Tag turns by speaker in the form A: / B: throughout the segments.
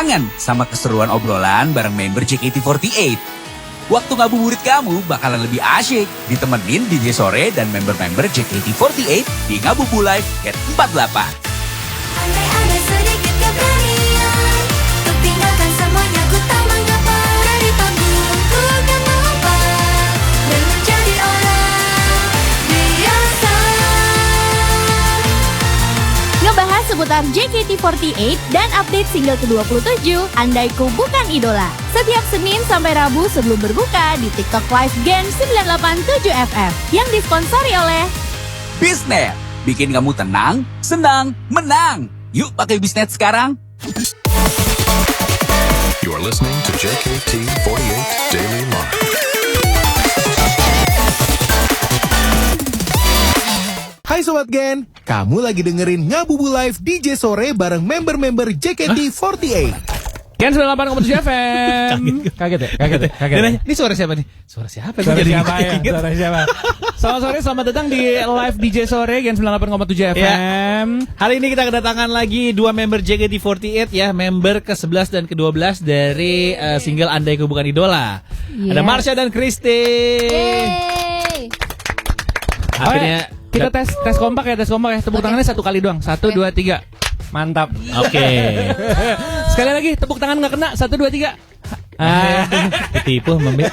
A: Kangen sama keseruan obrolan bareng member JKT48? Waktu ngabuburit kamu bakalan lebih asyik ditemenin DJ Sore dan member-member JKT48 di Ngabubu Live Get 48.
B: Andai-andai sedikit keberanian untuk tinggalkan semuanya, ku tak mengapa. Dari panggung ku akan melompat dan menjadi orang biasa.
C: Ngebahas seputar JKT48 dan update single ke-27, Andaiku Bukan Idola. Setiap Senin sampai Rabu sebelum berbuka di TikTok Live Gen 987 FF yang disponsori oleh
A: Biznet, bikin kamu tenang, senang, menang. Yuk pakai Biznet sekarang.
D: You're listening to JKT48 Daily Live.
E: Hai Sobat Gen, kamu lagi dengerin Ngabubu Live DJ Sore bareng member-member JKT48.
F: Gen 98,7 FM. Kaget ya? Ini suara siapa nih? Suara siapa? Suara siapa ya? Suara siapa? Selamat sore, selamat datang di live DJ Sore Gen 98,7 FM.
G: Ya. Hari ini kita kedatangan lagi dua member JKT48 ya, member ke-11 dan ke-12 dari single Andaiku Bukan Idola. Ada Marsha dan Christy. Akhirnya
F: kita tes kompak ya, Tepuk tangannya satu kali doang. 1, 2, 3. Mantap.
G: Oke.
F: Sekali lagi, tepuk tangan nggak kena. 1, 2, 3.
G: Ketipu member.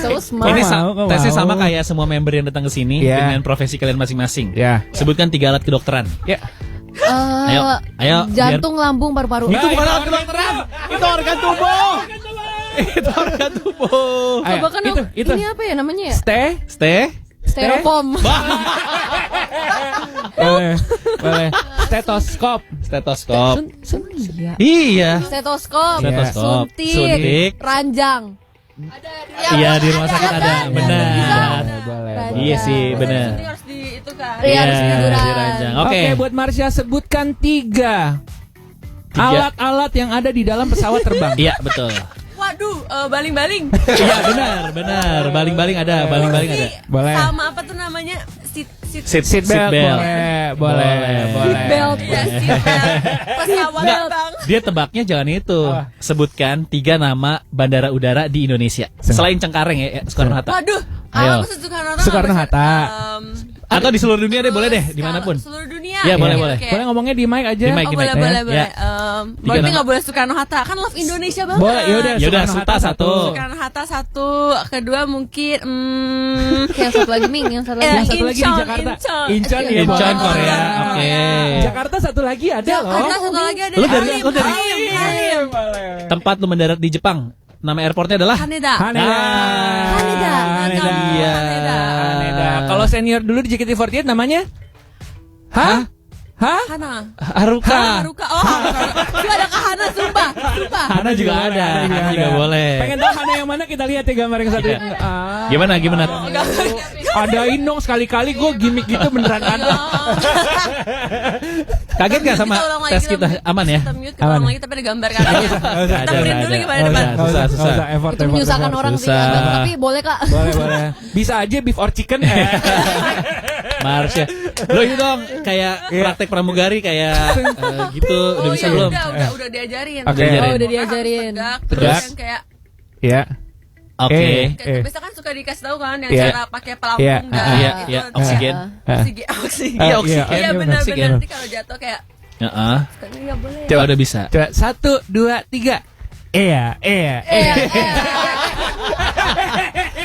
C: So smart.
G: Ini tesnya sama kayak semua member yang datang ke sini dengan profesi kalian masing-masing. Sebutkan 3 alat kedokteran. Ayo.
C: Jantung, lambung, paru-paru.
G: Itu bukan alat kedokteran. Itu organ tubuh. Itu organ tubuh.
C: Coba kan
F: itu.
C: Ini apa ya namanya ya?
F: Styrofoam. Boleh. Stetoskop.
G: Iya.
C: Stetoskop.
G: Suntik.
C: Ranjang.
G: Iya, di rumah sakit ada. Benar.
F: Boleh.
G: Iya sih, benar.
C: Harus di itu kan.
G: Iya,
C: Harus
G: di ranjang.
F: Oke, buat Marsha sebutkan 3 alat-alat yang ada di dalam pesawat terbang.
G: Iya, betul.
H: Waduh, baling-baling.
G: Iya, benar. Baling-baling ada.
F: Boleh.
H: Sama apa tuh namanya?
G: Seat belt.
F: Boleh.
C: Belt.
H: Ya, seat belt. Pesawat terbang.
G: Dia tebaknya jangan itu. Sebutkan 3 nama bandara udara di Indonesia. Selain Cengkareng ya, Soekarno-Hatta.
H: Waduh,
G: Ayo.
H: aku
F: Soekarno-Hatta.
G: Atau di seluruh dunia deh, boleh deh, dimanapun.
H: Seluruh dunia.
G: Iya, boleh.
H: Oke.
F: Boleh ngomongnya di mic aja.
G: Di mic.
H: Boleh. Berarti
G: nama.
H: nggak boleh Soekarno-Hatta, kan love Indonesia banget.
F: Boleh, yaudah.
G: Yaudah,
F: Soekarno-Hatta
G: Suta 1.
H: Soekarno-Hatta 1, kedua mungkin
C: Yang satu lagi Ming, yang satu lagi.
F: Yang satu lagi di Jakarta. Incheon ya.
G: Incheon,
F: boleh.
G: Korea. Oke.
F: Jakarta satu lagi ada loh.
H: Jakarta satu lagi ada.
G: Lu dari- lu dari-
H: Halim.
G: Tempat lu mendarat di Jepang. Nama airportnya adalah
H: Haneda.
F: Haneda.
G: Iya.
F: Haneda. Kalau senior dulu di JKT48 namanya? Hah?
H: Hana.
G: Haruka.
H: Oh, itu ada ke Hana, sumpah.
G: Hana juga ada. Hana juga boleh.
F: Pengen tahu Hana yang mana, kita lihat ya gambar yang satu.
G: Gimana?
F: Adain dong sekali-kali, gue gimmick gitu beneran ada.
G: Kaget gak sama
H: Kita ulang lagi,
G: tes kita? Aman ya?
H: Kita mute, kita ulang lagi tapi ada gambar kan. Kita print dulu gimana
G: Nggak
H: depan.
G: usah. Susah.
C: Itu menyusahkan orang sih,
G: Susah.
C: tapi boleh Kak.
F: Boleh. Bisa aja beef or chicken.
G: Marsha. Lo itu dong kayak praktek pramugari kayak gitu. Udah bisa belum?
H: Udah diajarin.
F: Oke.
C: Udah diajarin.
H: Terus yang kayak
F: Iya.
G: Oke.
H: biasa kan suka dikasih tahu kan yang
F: Iya.
H: cara pakai pelampung
F: Iya.
G: Iya. Oksigen.
H: Oksigen.
G: Oksigen.
H: Iya
G: Oksigen.
H: benar. Nanti kalau jatuh kayak
G: Heeh.
H: nggak boleh.
G: Coba udah bisa.
F: Coba 1, 2, 3. Iya.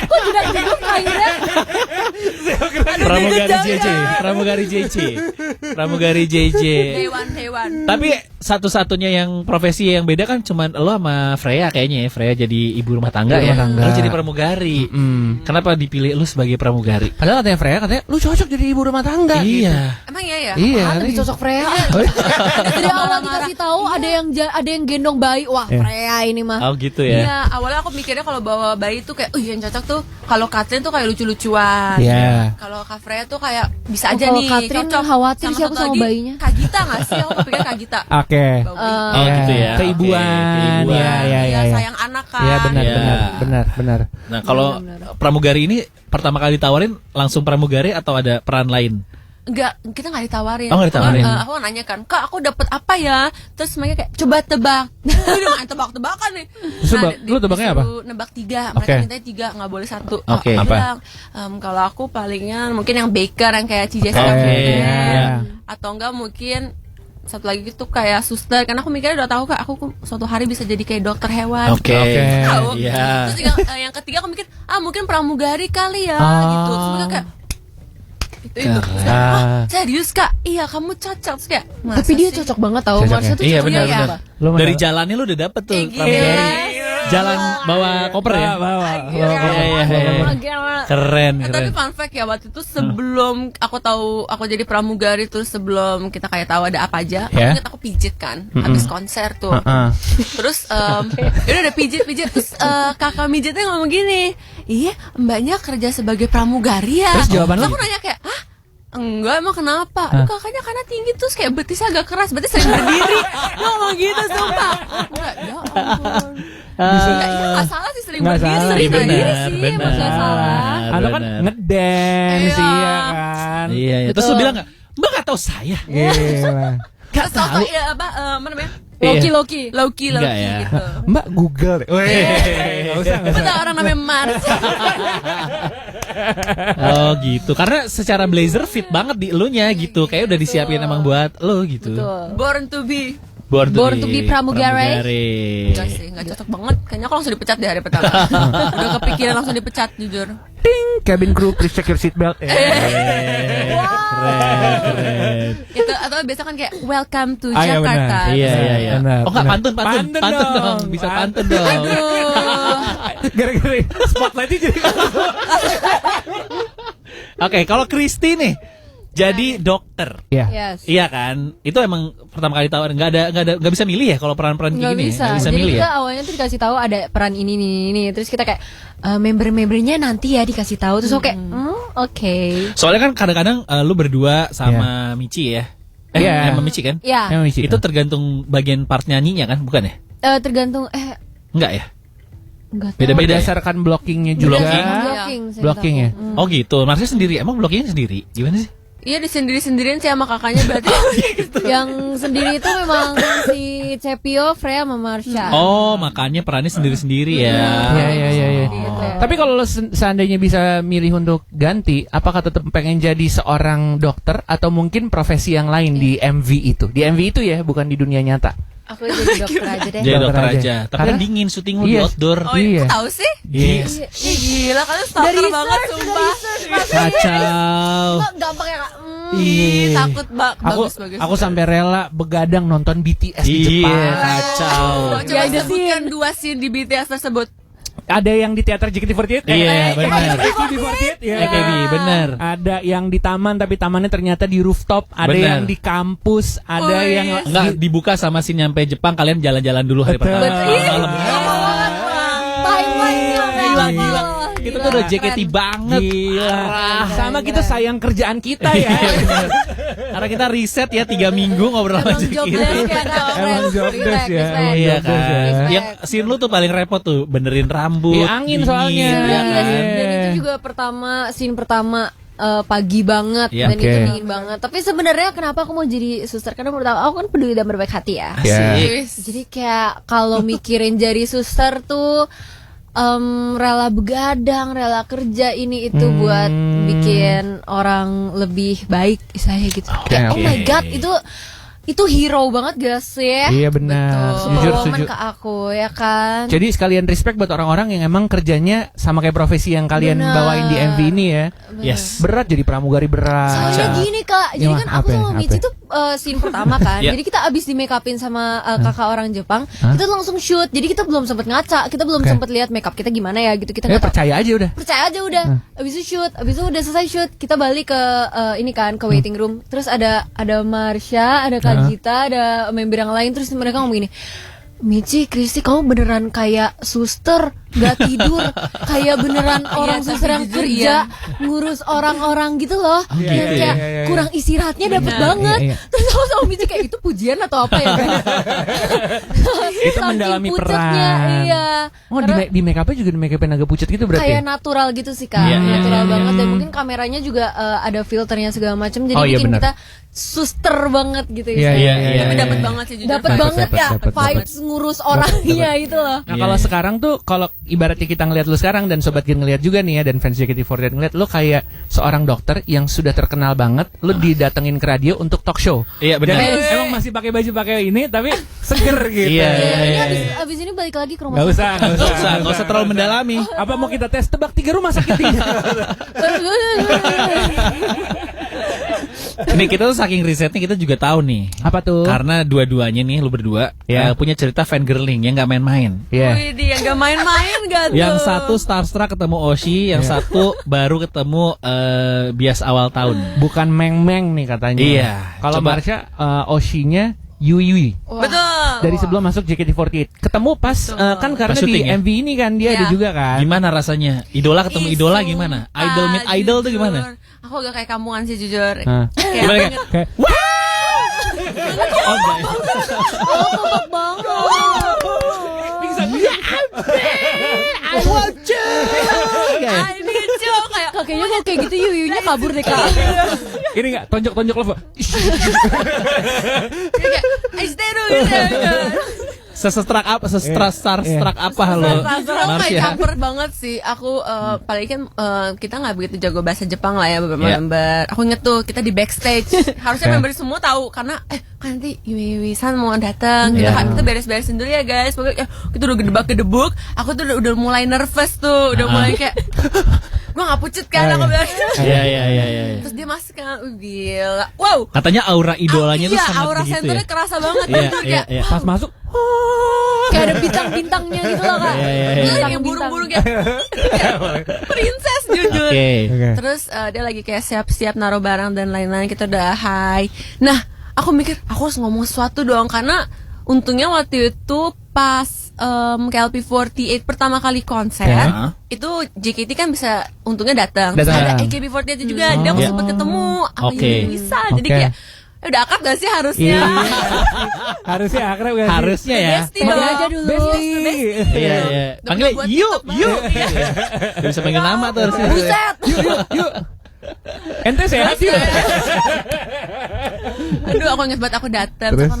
C: Kok jeduk akhirnya?
G: Pramugari JJ.
H: Hewan.
G: Tapi satu-satunya yang profesi yang beda kan cuman lo sama Freya kayaknya ya. Freya jadi ibu rumah tangga ya. Lo jadi pramugari. Kenapa dipilih lo sebagai pramugari?
F: Padahal katanya Freya lu cocok jadi ibu rumah tangga.
G: Iya.
H: Emang iya ya?
F: Iya.
C: Ah, lebih cocok Freya. Dari awal dikasih tahu ada yang gendong bayi. Wah, Freya ini mah.
G: Oh gitu ya.
H: Iya, awalnya aku mikirnya kalau bawa bayi tuh kayak, yang cocok tuh kalau Katrin tuh kayak lucu-lucuan.
F: Iya.
H: Kalau Kak Freya tuh kayak bisa aja
C: kalau
H: nih.
C: Katrin
H: cocok.
C: khawatir sih aku
H: satu
C: sama
H: lagi,
C: bayinya.
H: Kak Gita nggak sih? Aku pikir Kak Gita.
F: Oke.
G: Oh gitu ya.
F: Keibuan.
G: Oke,
F: Iya.
H: Sayang anak kan.
F: Iya
G: Iya.
F: benar.
G: Nah kalau pramugari ini pertama kali ditawarin langsung pramugari atau ada peran lain?
H: kita nggak ditawarin.
G: Oh, nggak ditawarin.
H: Aku nanya kan, Kak, aku dapat apa ya? Terus mereka kayak coba tebak. Udah main tebak-tebakan nih.
F: Terus lu tebaknya apa?
H: disuruh nebak 3. Mereka
F: Oke.
H: mintanya 3, nggak boleh 1.
G: Oke.
H: Aku
F: Apa?
H: bilang, kalau aku palingan mungkin yang baker yang kayak CJ
F: iya.
H: atau enggak mungkin satu lagi itu kayak suster, karena aku mikirnya udah tahu Kak, aku suatu hari bisa jadi kayak dokter hewan.
G: Oke.
H: Tahu.
G: Iya.
H: Terus yang ketiga aku mikir mungkin pramugari kali ya gitu. Terus mereka kayak itu. Serius Kak? Iya, kamu cocok. Terus kayak, masa
I: Tapi dia
H: sih?
I: cocok banget tau.
F: Cocok
I: Marsha
F: ya?
I: tuh
G: Iya,
I: cocoknya
G: benar-benar.
I: ya.
F: Lu
G: Dari
F: mana?
G: jalannya lu udah dapet tuh.
H: Gila.
G: Pramugari. Jalan bawa koper ya.
F: Bawa.
G: Keren,
H: Tapi
G: keren.
H: fun fact ya, waktu itu sebelum aku tahu aku jadi pramugari, terus sebelum kita kayak tahu ada apa aja,
F: Ya.
H: aku ingat aku pijit kan, habis konser tuh. Terus yaudah udah pijit terus kakak mijitnya ngomong gini, iya mbaknya kerja sebagai pramugari ya.
F: Terus jawaban
H: Terus
F: lu?
H: aku nanya kayak, hah? Enggak, emang kenapa? Aduh, kakaknya karena tinggi terus kayak betisnya agak keras, berarti sering berdiri. Dia ngomong gitu sumpah. Enggak, ya ampun. Enggak, iya nggak salah sih, sering
F: Nggak
H: berdiri,
F: salah.
H: sering
G: Iya,
H: berdiri
G: benar,
H: sih,
G: benar.
H: nggak salah.
F: Atau kan
G: Benar.
F: ngedance,
H: Iya.
F: iya kan.
G: Iya, iya. Terus lu bilang nggak? Mbak nggak tahu saya.
F: Gila.
H: Terus tau ya apa namanya?
G: Iya.
H: Loki
G: Enggak ya.
H: gitu.
F: Mbak Google deh. Nggak usah, nggak
H: Itu
F: usah.
H: orang namanya Mars.
G: Oh gitu. Karena secara blazer fit banget di elunya gitu. Kayak udah disiapin emang buat lo gitu.
H: Born to be.
G: Born
I: Born to be pramugari.
H: Enggak sih, enggak cocok banget. Kayaknya aku langsung dipecat deh hari pertama. Udah kepikiran langsung dipecat jujur.
F: Ting, cabin crew please check your seatbelt.
G: Keren.
H: Itu atau biasa kan kayak welcome to
F: Ah, iya,
H: Jakarta.
F: benar.
G: Iya, iya, iya.
F: Benar,
G: Oh enggak,
F: benar.
G: pantun
F: Pantun
G: dong.
F: dong.
G: Bisa pantun dong.
H: Aduh.
F: Gara-gara spotlightnya jadi.
G: Oke, kalau Kristi nih jadi dokter.
F: Iya.
I: Yes.
G: Iya kan? Itu emang pertama kali tahu nggak bisa milih ya kalau peran-peran kayak
I: Nggak
G: gini.
I: bisa.
G: Nggak bisa
I: Jadi
G: milih
I: kita
G: ya.
I: awalnya tuh dikasih tahu ada peran ini. Terus kita kayak member-membernya nanti ya dikasih tahu. Terus oke, oke.
G: Soalnya kan kadang-kadang lu berdua sama Michi ya.
F: Iya.
G: Sama Michi kan?
I: Ya,
F: Emang isi.
G: Itu tergantung bagian part nyanyinya kan, bukan ya?
I: tergantung
G: Enggak ya?
I: enggak tahu.
G: Beda-beda ya?
F: Berdasarkan blockingnya juga.
G: Blocking?
I: Blocking, saya
F: Blocking
I: tahu.
F: ya?
G: Oh gitu. Maksudnya sendiri. Emang blockingnya sendiri? Gimana sih?
H: Iya, disendiri-sendirian sih sama kakaknya berarti.
I: Yang sendiri itu memang si Cepio, Freya, sama Marsha.
G: Oh, makanya perannya sendiri-sendiri ya.
F: Iya.
I: Gitu.
F: Tapi kalau lo seandainya bisa milih untuk ganti, apakah tetap pengen jadi seorang dokter atau mungkin profesi yang lain di MV itu? Di MV itu ya, bukan di dunia nyata.
I: Aku jadi dokter aja deh.
G: Jadi dokter
F: Dokter aja.
G: aja. Tapi
F: Karena-
G: kan dingin syuting lu di
F: Iya.
G: outdoor.
H: Oh,
F: Iya.
H: kok tahu sih?
G: Yes.
H: Ih, gila, kalian stalker banget sumpah.
G: Kacau.
I: Kok gampang ya kak?
H: Ih, takut
F: Aku
H: bagus.
F: aku sampai rela begadang nonton BTS di Jepang.
G: Iya, kacau.
H: Coba
I: Ya, ada
H: sebutkan 2 scene di BTS tersebut.
F: Ada yang di teater JKT48.
G: Iya, benar.
F: JKT48 ya.
G: AKB, benar.
F: Ada yang di taman tapi tamannya ternyata di rooftop. Ada
G: Benar.
F: yang di kampus. Ada
H: Wih.
F: yang
G: Enggak dibuka sama scene nyampe Jepang, kalian jalan-jalan dulu hari
F: Betul.
G: pertama.
F: Betul.
G: Malam.
I: Bye-bye.
G: Gila. Kita tuh udah JKT banget.
F: Gila. Sama kita sayang kerjaan kita
G: Iya,
F: ya.
G: Karena kita riset ya 3 minggu ngobrol sama
I: Emang job
G: JKT.
I: desk ya kak.
F: Emang job desk ya. Emang
G: Iya
F: job desk ya.
G: kan. Yang scene lu tuh paling repot tuh benerin rambut.
F: Iya, angin
G: dingin,
F: soalnya.
G: ya
I: Iya,
G: kan?
I: dan itu juga scene pertama pagi banget
G: Iya.
I: dan itu
F: Oke.
I: dingin banget. Tapi sebenarnya kenapa aku mau jadi suster? Karena pertama aku kan peduli dan berbaik hati ya.
G: Asik.
I: Jadi kayak kalau mikirin jadi suster tuh rela begadang, rela kerja ini itu buat bikin orang lebih baik saya gitu. Kayak, oh my god, itu hero banget gak sih?
F: Iya benar.
I: Super
F: Jujur
I: woman
F: setuju.
I: ke aku ya kan.
F: Jadi sekalian respect buat orang-orang yang emang kerjanya sama kayak profesi yang kalian
I: Benar.
F: bawain di MV ini ya.
G: Yes.
F: Berat jadi pramugari berat.
I: Soalnya gini kak, jadi
F: Gimana?
I: kan aku
F: Apa?
I: sama Michi
F: Apa?
I: tuh scene pertama kan.
G: Iya.
I: Jadi kita abis di make upin sama kakak orang Jepang, kita langsung shoot. Jadi kita belum sempet ngaca, kita belum
F: Oke.
I: sempet lihat make up kita gimana ya gitu. Kita
F: Ya
I: nggak tahu.
F: percaya aja udah.
I: Percaya aja udah. Abis itu shoot, abis itu udah selesai shoot, kita balik ke ini kan ke waiting room. Terus ada Marsha, ada Kak Gita, ada member yang lain. Terus mereka ngomong gini, Michi, Kristi, kamu beneran kayak suster, gak tidur, kayak beneran orang
H: Iya,
I: suster
H: tapi
I: yang
H: jujur,
I: kerja ngurus orang-orang gitu loh, yang kayak kurang istirahatnya dapet banget. Terus aku sama Michi kayak itu pujian atau apa ya?
F: Itu
I: Saking
F: mendalami
I: pucetnya,
F: peran.
I: iya.
F: Oh,
I: Karena
F: di make upnya juga di make upin agak pucat gitu berarti.
I: kayak natural gitu sih Kak,
G: Iya, iya,
I: natural
G: iya,
I: banget dan mungkin kameranya juga ada filternya segala macam, jadi
G: Oh, iya,
I: bikin
G: benar.
I: kita suster banget gitu
F: Iya,
I: istilahnya.
F: iya,
H: Tapi
F: iya.
H: dapat banget sih jujur.
I: Dapat
H: vibes.
I: banget ya
F: dapet.
I: vibes ngurus orangnya itu loh.
F: Nah kalau sekarang tuh kalau ibaratnya kita ngeliat lu sekarang dan Sobat Gen ngeliat juga nih ya dan fans JKT48 ngeliat lu kayak seorang dokter yang sudah terkenal banget, lu didatengin ke radio untuk talk show.
G: Iya, benar.
F: Dan emang masih pakai baju pakai ini tapi seger gitu.
G: Iya,
I: Ya, ini
G: iya,
I: abis ini balik lagi ke rumah
F: Gak usah, gak usah.
G: Nggak usah terlalu mendalami.
F: Apa mau kita tes tebak 3 rumah sakit ini?
G: Ini kita tuh saking risetnya kita juga tahu nih.
F: Apa tuh?
G: Karena dua-duanya nih lu berdua
F: Ya.
G: punya cerita fangirling yang nggak main-main.
F: Iya.
H: Wih, dia gak main-main gak tuh?
G: Yang satu starstruck ketemu Oshi, yang satu baru ketemu bias awal tahun.
F: Bukan meng-meng nih katanya.
G: Iya,
F: Kalau
G: coba.
F: Marsha Oshi-nya Yui.
H: Betul.
F: Dari sebelum masuk JKT48. Ketemu pas kan karena
G: Pas syuting
F: di
G: ya?
F: MV ini kan dia
H: Iya.
F: ada juga kan.
G: Gimana rasanya? Idola ketemu
H: Ih,
G: idola
H: sumpah,
G: gimana? Idol meet idol tuh
H: jujur.
G: gimana?
H: Aku agak kayak kampungan sih jujur.
F: Hah.
H: Kayak
G: Gimana,
H: aku
G: kayak?
H: inget-
F: Kayak
G: Oh, enggak.
I: kompak banget.
H: I need you kayak
I: Kayaknya kalau kayak gitu Yuyunya kabur deh Kak.
F: ini enggak tonjok-tonjok lo.
H: kayak I stay dulu gitu.
G: Sesetrak apa? Starstruck apa lo?
H: Aku kayak
G: Marsha?
H: campur banget sih. Aku paling kan kita nggak begitu jago bahasa Jepang lah ya beberapa
G: Iya.
H: member. Aku inget tuh kita di backstage. Harusnya member semua tahu karena kan nanti Yui-San mau datang. Kita
G: Iya.
H: kan kita beres-beresin dulu ya guys. Pokoknya kita udah gedebak-gedebuk. Aku tuh udah mulai nervous tuh. Udah mulai kayak gue nggak pucet kan aku bilang.
G: Iya, iya, iya, iya.
H: Terus dia masuk kan, gila. Wow.
G: Katanya aura idolanya tuh
H: Iya,
G: sangat
H: aura
G: begitu
H: senternya
G: ya.
H: kerasa banget.
G: Iya,
H: Jujur,
G: iya,
H: kayak,
G: iya.
F: Pas masuk
I: Kayak ada bintang-bintangnya gitu loh Kak.
G: Iya, iya, iya.
H: Gila, kayak
I: Bintang-bintang.
H: buru-buru kayak princess jujur.
G: Oke.
H: Terus dia lagi kayak siap-siap naruh barang dan lain-lain. Kita udah high. Nah, aku mikir aku harus ngomong sesuatu dong karena untungnya waktu itu pas KLP48 pertama kali konser
G: Ya.
H: itu JKT kan bisa untungnya datang.
F: Datang.
H: Terus ada AKB48 juga. Jadi aku
G: Iya.
H: sempet ketemu. Apa
G: Oke.
H: yang bisa? Jadi
F: Oke.
H: kayak udah akrab gak sih harusnya?
F: harusnya akrab gak sih?
G: Harusnya ya.
H: Bestie
I: Ngobrol
H: dong.
I: aja dulu.
F: Bestie.
G: Iya, iya. Panggil
H: Buat
G: yuk,
H: TikTok
G: yuk.
H: banget. Iya.
G: Gak bisa panggil nama tuh harusnya.
I: Buset.
F: Yuk. Ente sehat yuk.
H: Aduh, aku inget banget aku datang.
F: Terus?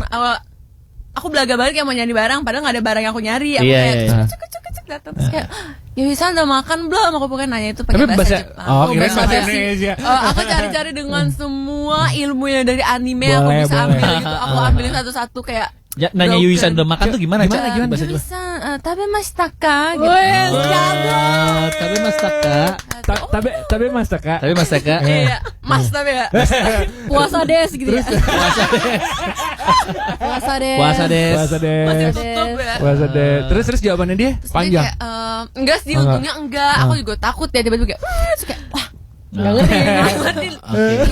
H: Aku belaga balik yang mau nyari barang, padahal gak ada barang yang aku nyari. Aku
G: Iya,
H: kayak
G: iya, iya.
H: cuk datang terus kayak, ya bisa udah makan belum? Aku bukan nanya itu pakai
F: Tapi
H: bahasa
F: bahasa-
H: Jepang.
F: oh, kirain
H: bahasa
F: bahasa
H: basi.
F: Indonesia.
H: Aku cari-cari dengan semua ilmu yang dari anime aku
F: Boleh,
H: bisa
F: boleh.
H: ambil gitu. Aku ambilin satu-satu kayak
G: Ya, nanya
H: broken.
G: Yui-san udah makan tuh gimana?
F: Gimana,
G: Cak?
F: gimana?
G: Bahasa Jepang.
H: Yui-san, tabemashita ka? Gitu.
I: Wes, jago.
G: Tapi Mas Taka.
F: Tapi Mas Taka.
G: Tapi Mas Taka.
H: Iya, mas tapi ya.
I: Puasa des gitu ya. Puasa des.
G: Puasa des.
F: Puasa deh.
H: Masih tutup ya.
F: Puasa deh. Terus jawabannya dia
H: Terus dia
F: panjang.
H: kayak, enggak sih,
F: Oh,
H: untungnya enggak. Aku juga takut ya tiba-tiba kayak, terus kayak, wah,
I: Nggak ngerti.
H: nggak ngerti.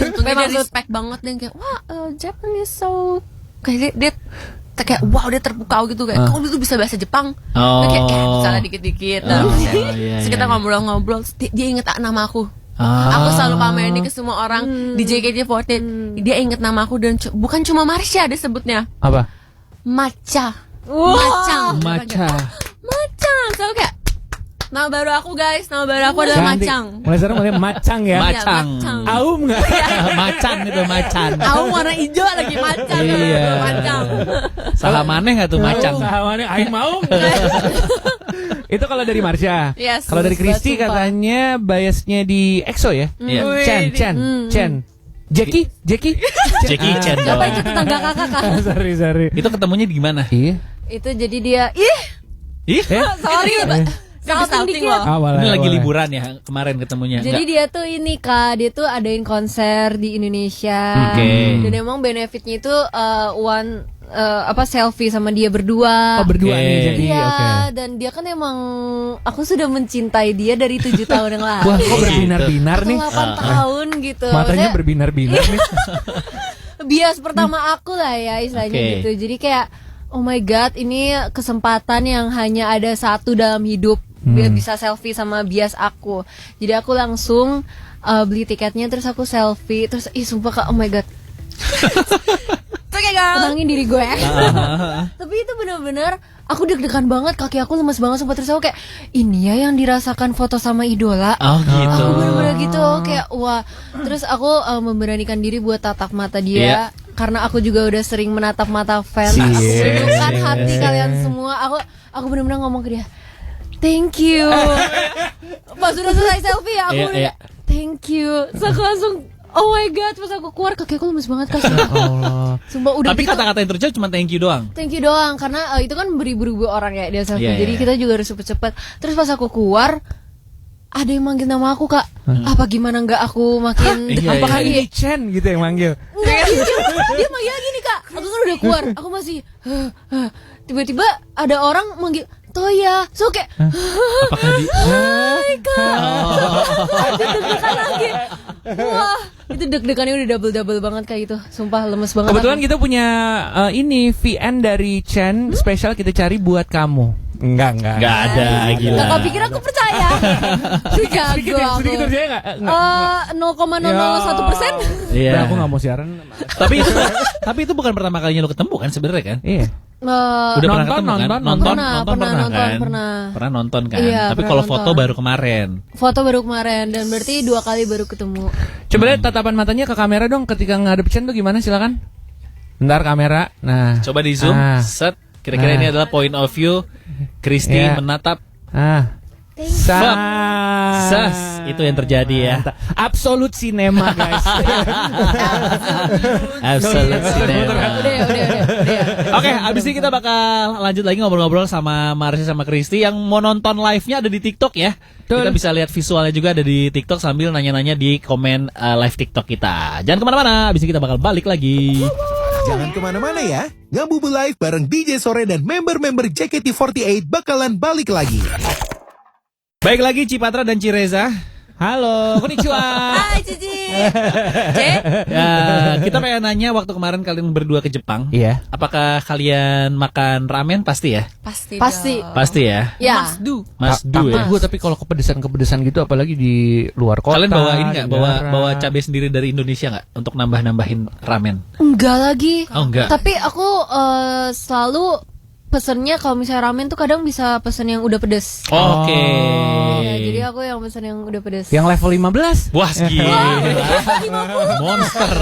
H: Untungnya dia
I: Maksud-
H: respect banget dan kayak, wah, Japanese so, kayak dia kayak wow dia terpukau gitu kayak kamu itu bisa bahasa Jepang.
G: Oh.
H: Terus kayak salah dikit-dikit.
G: Oh,
H: Terus
G: iya,
H: terus kita
G: iya.
H: ngobrol-ngobrol, terus dia inget nama aku.
G: Ah.
H: Aku selalu pamerin ini ke semua orang di JKT48. Dia inget nama aku dan bukan cuma Marsha dia sebutnya.
F: Apa?
H: Maca. Macang.
G: Maca.
H: Macang. Selalu kayak nama baru aku guys, nama baru aku adalah
F: Ganti.
H: Macang.
F: Mulai sekarang mulai macang ya.
H: Iya,
G: Macang.
H: Macang.
F: Aum nggak?
G: Macan itu macan.
H: Aku warna hijau lagi Macang.
G: Iya.
H: Macang.
G: Salah maneh nggak tuh macan?
F: Sahamannya Aing mau. Itu kalau dari Marsha.
H: Yes.
F: Kalau dari Kristi
I: Sumpah.
F: katanya biasnya di EXO ya.
G: Iya.
F: Chen. Jackie.
G: Jackie Chan.
I: Apa itu tetangga kakak Kak?
F: Sorry.
G: Itu ketemunya di mana?
F: Iya.
I: Itu jadi dia, ih,
G: Ih,
I: sorry. Salting dikit.
F: Awalnya.
G: ini lagi liburan ya kemarin ketemunya.
I: Jadi dia tuh ini Kak, dia tuh adain konser di Indonesia.
G: Oke.
I: Dan emang benefitnya itu selfie sama dia berdua.
F: Oh berdua
G: Oke.
F: nih jadi.
I: Iya,
F: Oke.
I: dan dia kan emang aku sudah mencintai dia dari 7 tahun yang lalu.
F: Wah, kok berbinar-binar
I: Atau
F: nih?
I: 8 tahun gitu.
F: Matanya
I: Maksudnya,
F: berbinar-binar nih.
I: bias pertama aku lah ya istilahnya
G: Oke.
I: gitu. Jadi kayak oh my god, ini kesempatan yang hanya ada satu dalam hidup, biar bisa selfie sama bias aku. Jadi aku langsung beli tiketnya, terus aku selfie, terus sumpah Kak, oh my god. Tenangin diri gue. Tapi itu benar-benar aku deg-degan banget, kaki aku lemas banget, sumpah. Terus aku kayak, ini ya yang dirasakan foto sama idola.
G: Oh gitu.
I: Aku benar-benar gitu, kayak wah. Terus aku memberanikan diri buat tatap mata dia, karena aku juga udah sering menatap mata fans, menundukkan hati kalian semua. Aku benar-benar ngomong ke dia, thank you. Pas sudah selesai selfie ya, aku udah thank you. Terus aku langsung, oh my god, pas aku keluar kaki aku lemes banget kasih. Sumpah udah.
G: Tapi
I: gitu,
G: kata-kata yang terucap cuma thank you doang.
I: thank you doang, karena itu kan beribu-ribu orang ya dia selfie. Jadi kita juga harus cepet-cepet. Terus pas aku keluar, ada yang manggil nama aku Kak. Apa gimana nggak aku makin
F: Apakah ini Chen gitu yang manggil?
I: Enggak, dia manggil gini Kak. Aku kan udah keluar, aku masih tiba-tiba ada orang manggil Toya. So kayak
G: Apakah di
I: hai Kak. Deg-degan lagi. Wah, itu deg-degannya udah double banget kayak itu. Sumpah lemes banget.
F: Kebetulan
I: aku.
F: kita punya ini VN dari Chen spesial kita cari buat kamu. Enggak
G: ada, gila.
I: Kau pikir aku percaya?
F: Sedikit
I: Jago aku.
F: percaya enggak?
I: 0,001%.
G: Iya.
F: Aku enggak mau siaran.
G: Tapi itu bukan pertama kalinya lo ketemu kan sebenarnya kan?
F: Iya.
G: Udah pernah ketemu kan?
I: Pernah
G: nonton kan?
I: Iya,
G: Tapi
I: pernah
G: kalau
I: nonton.
G: foto baru kemarin.
I: Foto baru kemarin, dan berarti 2 kali baru ketemu.
F: Coba lihat tatapan matanya ke kamera dong ketika ngadep Chen tuh gimana, silakan. Bentar kamera. Nah.
G: Coba di zoom. Set. Kira-kira ini adalah point of view Kristi menatap. Sas, itu yang terjadi ya.
F: Absolut cinema guys.
G: Absolut cinema.
I: Udah.
G: Oke, abis ini kita bakal lanjut lagi ngobrol-ngobrol sama Marsha sama Kristi. Yang mau nonton live-nya ada di TikTok ya. Kita bisa lihat visualnya juga ada di TikTok sambil nanya-nanya di komen live TikTok kita. Jangan kemana-mana, abis ini kita bakal balik lagi.
E: Jangan kemana-mana ya. Ngabubu Live bareng DJ Sore dan member-member JKT48 bakalan balik lagi.
G: Baik lagi Cipatra dan Cireza.
F: Halo, konnichiwa.
H: Hai Cici.
G: Ya, kita pengen nanya waktu kemarin kalian berdua ke Jepang.
F: Iya.
G: Apakah kalian makan ramen? Pasti ya?
H: Pasti.
G: Pasti ya?
I: Ya.
G: Mas Du ya?
F: Gue tapi kalau kepedesan gitu apalagi di luar kota.
G: Kalian bawa ini nggak?
F: di daerah.
G: Bawa cabai sendiri dari Indonesia nggak? Untuk nambah-nambahin ramen?
I: Enggak lagi.
G: Oh enggak.
I: Tapi aku selalu pesennya kalau misalnya ramen tuh kadang bisa pesen yang udah pedes.
G: Oke.
I: Ya, jadi aku yang pesen yang udah pedes.
F: Yang level 15.
G: Wah, gila. Monster.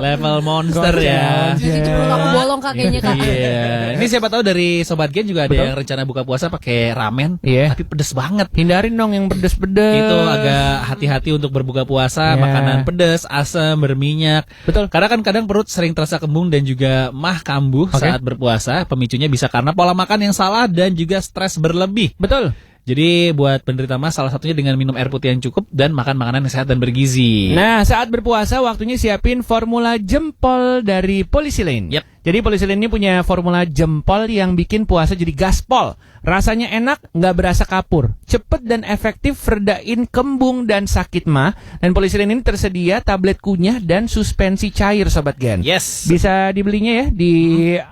G: Level monster ya.
I: Jadi perut aku bolong kakeknya Kak.
G: Iya. Ini siapa tahu dari Sobat Gen juga ada yang rencana buka puasa pakai ramen,
F: Iya.
G: tapi pedes banget.
F: Hindarin dong yang pedes-pedes.
G: Itu agak hati-hati untuk berbuka puasa,
F: Iya.
G: makanan pedas, asam, berminyak.
F: Betul.
G: Karena kan kadang perut sering terasa kembung dan juga mah kambuh saat berpuasa. Pemicunya bisa karena pola makan yang salah dan juga stres berlebih.
F: Betul.
G: Jadi buat penderita mah salah satunya dengan minum air putih yang cukup dan makan makanan yang sehat dan bergizi.
F: Nah, saat berpuasa waktunya siapin formula jempol dari Polisilane.
G: Yap.
F: Jadi Polisilane ini punya formula jempol yang bikin puasa jadi gaspol. Rasanya enak, nggak berasa kapur. Cepet dan efektif redain kembung dan sakit mah. Dan Polisilane ini tersedia tablet kunyah dan suspensi cair Sobat Gen.
G: Yes.
F: Bisa dibelinya ya di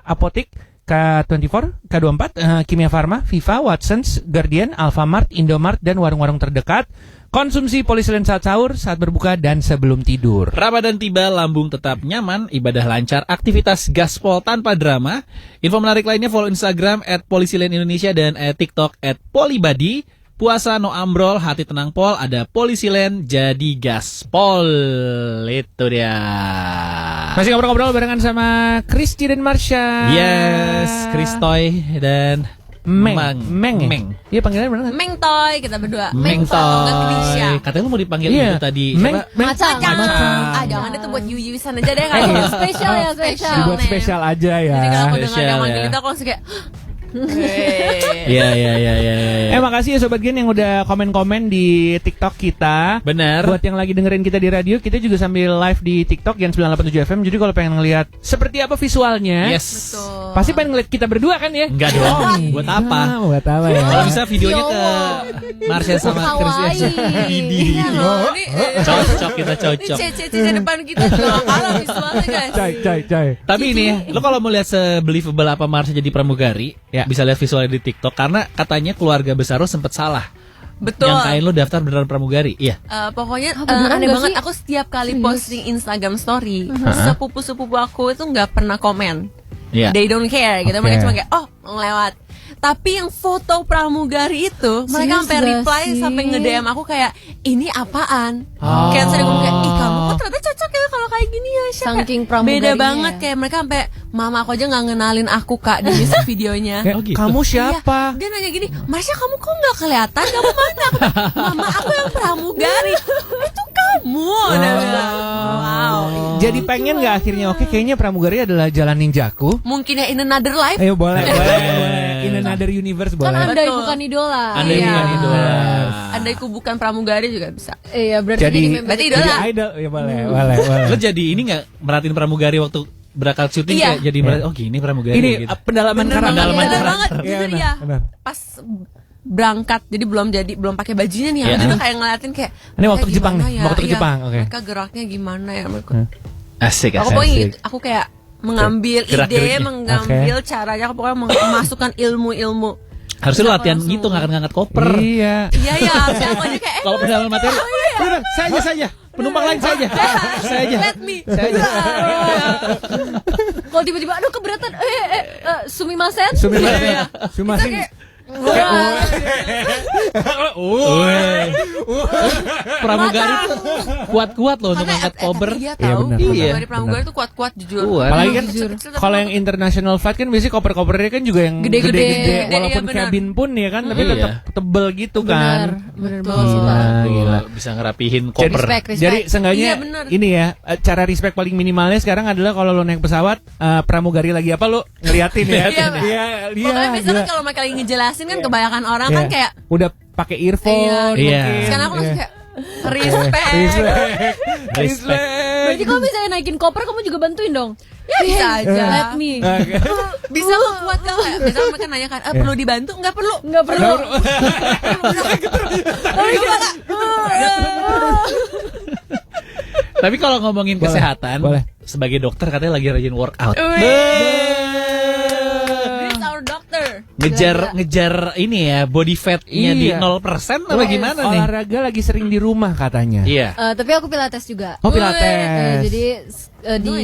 F: apotik K24, K24, Kimia Farma, Viva, Watsons, Guardian, Alfamart, Indomart, dan warung-warung terdekat. Konsumsi Polisilane saat sahur, saat berbuka, dan sebelum tidur.
G: Ramadan tiba, lambung tetap nyaman, ibadah lancar, aktivitas gaspol tanpa drama. Info menarik lainnya follow Instagram @Polisilane_Indonesia dan TikTok @Polibadi. Puasa no ambrol, hati tenang pol, ada Polisilane jadi gaspol. Itu dia.
F: Masih ngobrol-ngobrol barengan sama Kristi dan Marsha.
G: Yes, Kristoy dan
F: Meng. Iya panggilannya benar nggak?
H: Meng Toy kita berdua.
G: Meng
H: Nggak Krisya.
G: Toy. Katanya lu mau dipanggil
F: Iya.
G: itu tadi.
F: Meng.
G: Siapa?
H: Macam. Jangan itu buat Yusan aja deh.
I: Spesial ya, spesial.
F: Dibuat spesial aja ya.
H: Jadi kalau aku dengar
G: Spesial
H: yang manggil
G: ya.
H: itu aku langsung kayak
G: Iya.
F: Makasih ya Sobat Gen yang udah komen-komen di TikTok kita.
G: Bener.
F: Buat yang lagi dengerin kita di radio, kita juga sambil live di TikTok Gen 987 FM. Jadi kalau pengen ngeliat seperti apa visualnya,
G: Yes.
H: Betul.
F: pasti pengen ngeliat kita berdua kan ya?
G: Enggak dong. Buat apa?
F: Buat apa ya?
G: Kalau bisa videonya ke Marsha sama Chris.
H: Iya loh, ini
G: Cocok kita
H: ini
G: cocok.
H: CC depan kita juga kalah visualnya guys.
F: Coy.
G: Tapi ini lo kalau mau lihat sebelievable apa Marsha jadi pramugari,
F: Ya.
G: bisa lihat visualnya di TikTok karena katanya keluarga besar lo sempet salah.
H: Betul.
G: Yang kain lo daftar beneran pramugari. Iya.
H: Pokoknya
I: beneran
H: aneh
I: nggak
H: banget.
I: sih?
H: Aku setiap kali posting Instagram story, sepupu-sepupu aku itu nggak pernah komen.
G: Iya.
H: They don't care gitu.
F: Oke.
H: Mereka cuma kayak ngelewat. Tapi yang foto pramugari itu mereka sampai
I: nggak
H: reply
I: sih?
H: sampai nge-DM aku kayak ini apaan?
F: Oh.
H: Kayak sering ngomong kayak ih kamu kok ternyata cocok ya kalau kayak gini ya Syah."
I: Saking
H: Kayak
I: pramugarinya
H: beda banget
I: ya.
H: kayak mereka sampai mama aku aja nggak ngenalin aku Kak di music videonya.
F: Kayak,
G: Oh, gitu.
F: kamu siapa?
H: Iya, dia nanya gini, Marsha kamu kok nggak kelihatan? Kamu mana? Aku bilang, mama aku yang pramugari. Itu kamu. Dia bilang, wow.
F: Jadi pengen nggak akhirnya? Oke, kayaknya pramugari adalah jalan ninjaku.
H: Mungkin ya in another life.
F: Ayo boleh. In another universe
I: Kan
F: boleh.
I: andai
H: Betul.
I: bukan idola.
G: Andai
H: Iya.
G: bukan idola.
H: Andaiku bukan pramugari juga bisa.
I: Iya, berarti
F: Jadi
I: member
H: berarti
I: kita.
H: idola.
F: Jadi idol, ya boleh.
G: Lo jadi ini nggak merhatiin pramugari waktu berangkat syuting
H: Iya.
G: kayak jadi gini pramugari
F: Ini
G: gitu.
F: pendalaman
H: Bener
F: karakter.
H: banget, bener
G: karakter.
H: banget.
F: Iya,
H: Jujur
F: benar,
H: ya.
F: benar.
H: Pas berangkat jadi belum pakai bajunya nih.
G: Iya.
H: Kita kayak ngeliatin kayak
F: Ini waktu
H: mereka
F: ke Jepang
H: gimana
F: nih,
H: ya?
F: waktu ke
H: Iya,
F: Jepang, oke.
H: Mereka geraknya gimana ya mereka.
G: Asik.
H: Aku pokoknya gitu, aku kayak mengambil ide,
G: Gerak-geriknya.
H: mengambil caranya, aku pokoknya memasukkan ilmu-ilmu.
G: Harusnya lo
H: Aku
G: latihan
H: langsung-
G: gitu ngangkat-ngangkat koper.
F: Iya.
H: Iya ya, harusnya aku aja kayak
G: Kalau pendalaman materi, bener, saya aja. Penumpang lain saya aja. Saya aja.
H: let me.
G: Saya aja.
I: Kalau tiba-tiba aduh keberatan sumimasen.
F: Sumimasen. Sumimasen.
G: Woi. Pramugari tuh kuat-kuat loh untuk ngangkat koper.
H: Iya
F: Iya,
H: tahu.
F: benar.
H: Pramugari
G: Iya,
H: pramugari tuh kuat-kuat jujur.
G: Kuat.
F: Apalagi kan
H: Kecil-kecil tapi
F: kalau yang international flight kan biasanya koper-kopernya kan juga yang
I: Gede-gede.
F: gede-gede,
H: Iya,
F: walaupun
H: benar.
F: cabin pun ya kan, tapi
G: Iya.
F: tetap tebel gitu kan.
I: Bener
H: Betul.
I: banget sih, Pak.
F: Gila, gila.
G: Bisa ngerapihin
F: Jadi-
G: koper.
I: Respect.
F: Jadi seenggaknya
H: Iya, benar.
F: ini ya, cara respect paling minimalnya sekarang adalah kalau lo naik pesawat, pramugari lagi apa lo ngeliatin ya.
H: Iya, Pak.
F: Iya,
H: Pokoknya biasanya
F: gila.
H: kalau mereka lagi ngejelasin kan kebanyakan orang kan
F: Iya.
H: kayak
F: udah pakai earphone.
G: Iya.
F: mungkin.
H: sekarang aku langsung
F: Iya.
H: kayak respect.
G: Respect.
I: Berarti kalau misalnya naikin koper kamu juga bantuin dong.
H: Ya bisa aja.
I: Let me.
F: Oke.
H: Bisa kok kuat kan kayak biasanya mereka nanya kan, perlu dibantu? Enggak perlu.
I: Enggak perlu.
G: Tapi kalau ngomongin
F: Boleh,
G: kesehatan,
F: boleh.
G: sebagai dokter katanya lagi rajin workout.
H: This our doctor.
G: Ngejar ini ya body fatnya di
F: Iya.
G: 0% apa gimana nih?
F: Olahraga lagi sering di rumah katanya.
G: Iya.
I: Tapi aku pilates juga.
F: Oh, pilates.
I: Jadi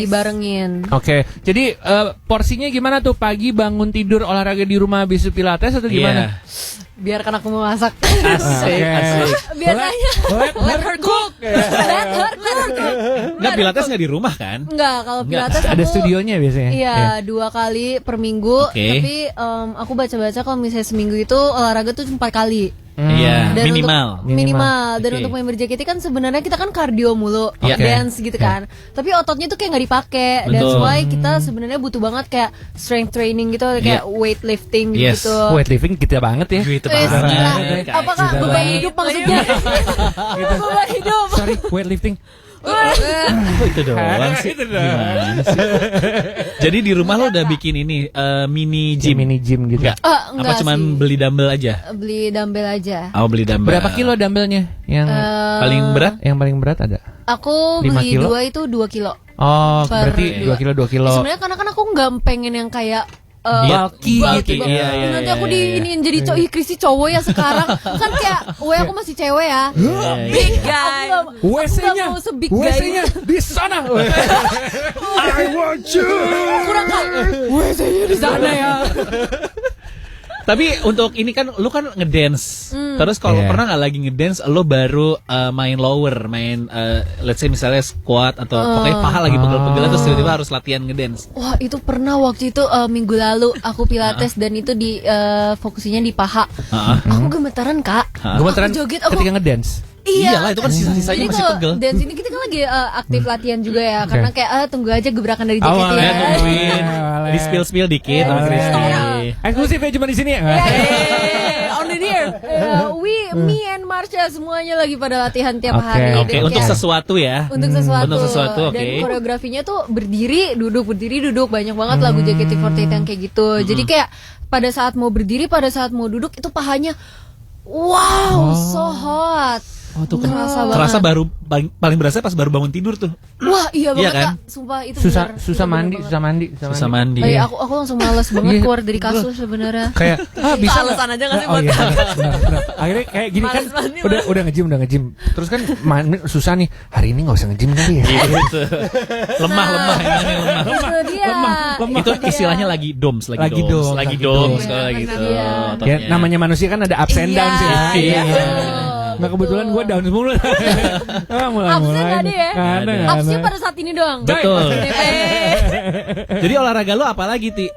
I: dibarengin.
F: Oke, jadi porsinya gimana tuh? Pagi bangun tidur olahraga di rumah habis itu pilates atau gimana?
I: Biarkan aku memasak.
G: Asik,
F: Oke.
G: asik.
I: Biasanya.
H: Let her cook.
I: Let her cook.
G: Enggak pilates nggak di rumah kan?
I: Enggak, kalau
G: Enggak.
I: pilates
F: Ada
I: aku
F: studionya biasanya.
I: Iya, 2 kali per minggu.
G: Oke.
I: Tapi aku baca-baca kalau misalnya seminggu itu olahraga tuh 4 kali.
G: Iya,
I: Dan
G: minimal.
I: Minimal. Dan
G: Oke.
I: untuk member JKT kan sebenarnya kita kan cardio mulu,
G: Iya.
I: dance gitu kan. Tapi ototnya tuh kayak nggak dipakai. That's
G: Betul.
I: why kita sebenarnya butuh banget kayak strength training gitu, kayak
G: Iya.
I: weightlifting
G: Yes.
I: gitu.
F: Weightlifting kita banget ya.
G: Gitu
I: Gila.
G: banget.
I: Apakah
F: Gila
I: beban
F: banget.
I: hidup maksudnya? Beban hidup.
F: Sorry, weightlifting.
G: Oh, itu doang sih. Gimana sih? Jadi di rumah lo udah bikin ini mini gym.
F: Mini gym gitu.
G: Enggak.
I: Enggak
G: Apa cuman
I: sih.
G: beli dumbbell aja?
I: Beli dumbbell aja.
G: Oh, beli dumbbell.
F: Berapa kilo dumbbellnya? Yang
G: Paling berat?
F: yang paling berat ada?
I: Aku
F: 5
I: beli
F: kilo?
I: 2 itu 2 kilo.
F: Oh,
I: Per
F: berarti
I: dua.
F: 2 kilo.
I: Sebenarnya karena kan aku nggak pengen yang kayak
F: Bulky
G: gitu.
I: banget.
G: Iya, iya,
I: Nanti
G: iya,
I: aku
G: iya.
I: diiniin jadi cowok. Ih, Kristi cowok ya sekarang. Kan kayak, aku masih cewek ya.
G: Iya, iya.
H: Big guy.
F: WC-nya,
I: mau se-big
F: WC-nya di sana. I want you.
I: Kurang kan? WC-nya di sana ya.
G: Tapi untuk ini kan lu kan ngedance. Terus kalau
F: Iya.
G: pernah nggak lagi ngedance, lu baru main lower, main let's say misalnya squat atau pokoknya paha lagi pegel-pegel terus tiba-tiba harus latihan ngedance.
I: Wah, itu pernah waktu itu minggu lalu aku pilates dan itu di fokusnya di paha. Aku gemetaran, Kak.
F: Gemeteran
I: Aku joget, aku
F: ketika ngedance.
G: Iyalah itu kan sisa-sisanya
I: Jadi
G: masih
I: kalau
G: pegel.
I: dance ini kita kan lagi aktif latihan juga ya, karena kayak tunggu aja gebrakan dari JKT
F: Awalnya
I: ya.
G: Tungguin di spill dikit sama Christine.
F: Eksklusif ya cuma di sini ya.
H: Only here.
I: Me and Marsha semuanya lagi pada latihan tiap
F: Oke.
I: hari.
G: Oke,
I: Dan
G: untuk
I: kayak-
G: sesuatu ya.
I: Untuk sesuatu.
G: Untuk sesuatu, oke.
I: Dan koreografinya tuh berdiri duduk banyak banget lagu JKT48 yang kayak gitu. Jadi kayak pada saat mau berdiri, pada saat mau duduk itu pahanya wow, so hot.
G: Oh, tuh
I: Kerasa
G: kerasa
I: banget.
G: baru paling berasa pas baru bangun tidur tuh.
I: Wah, iya banget
G: kan?
I: Kak. Sumpah itu
F: Susah
I: benar.
F: susah
I: Itu benar
F: mandi,
I: banget.
G: Susah mandi.
I: Aku langsung males banget
F: Iya,
I: keluar dari kasur sebenarnya.
F: Kayak bisa
H: Itu alasan aja nggak sih
F: Oh
H: buat-
F: iya, benar. Akhirnya kayak gini kan
H: Males mandi,
F: udah nge-gym. Terus kan susah nih. Hari ini enggak usah nge-gym kali ya.
G: Gitu. Lemah emangnya lemah.
I: Itu dia.
G: Itu istilahnya lagi doms, lagi
F: Lagi
G: doms,
F: doms,
G: lagi
F: lagi
G: doms
F: doms.
G: kalau
H: Benar,
G: gitu.
H: benar.
F: Ya
G: Ototnya.
F: namanya manusia kan ada ups and downs ya.
G: Iya.
F: Nah kebetulan gue down semula.
I: Upsnya nggak ada ya? Upsnya pada saat ini doang.
G: Betul. Jadi olahraga lu apa lagi, Ti?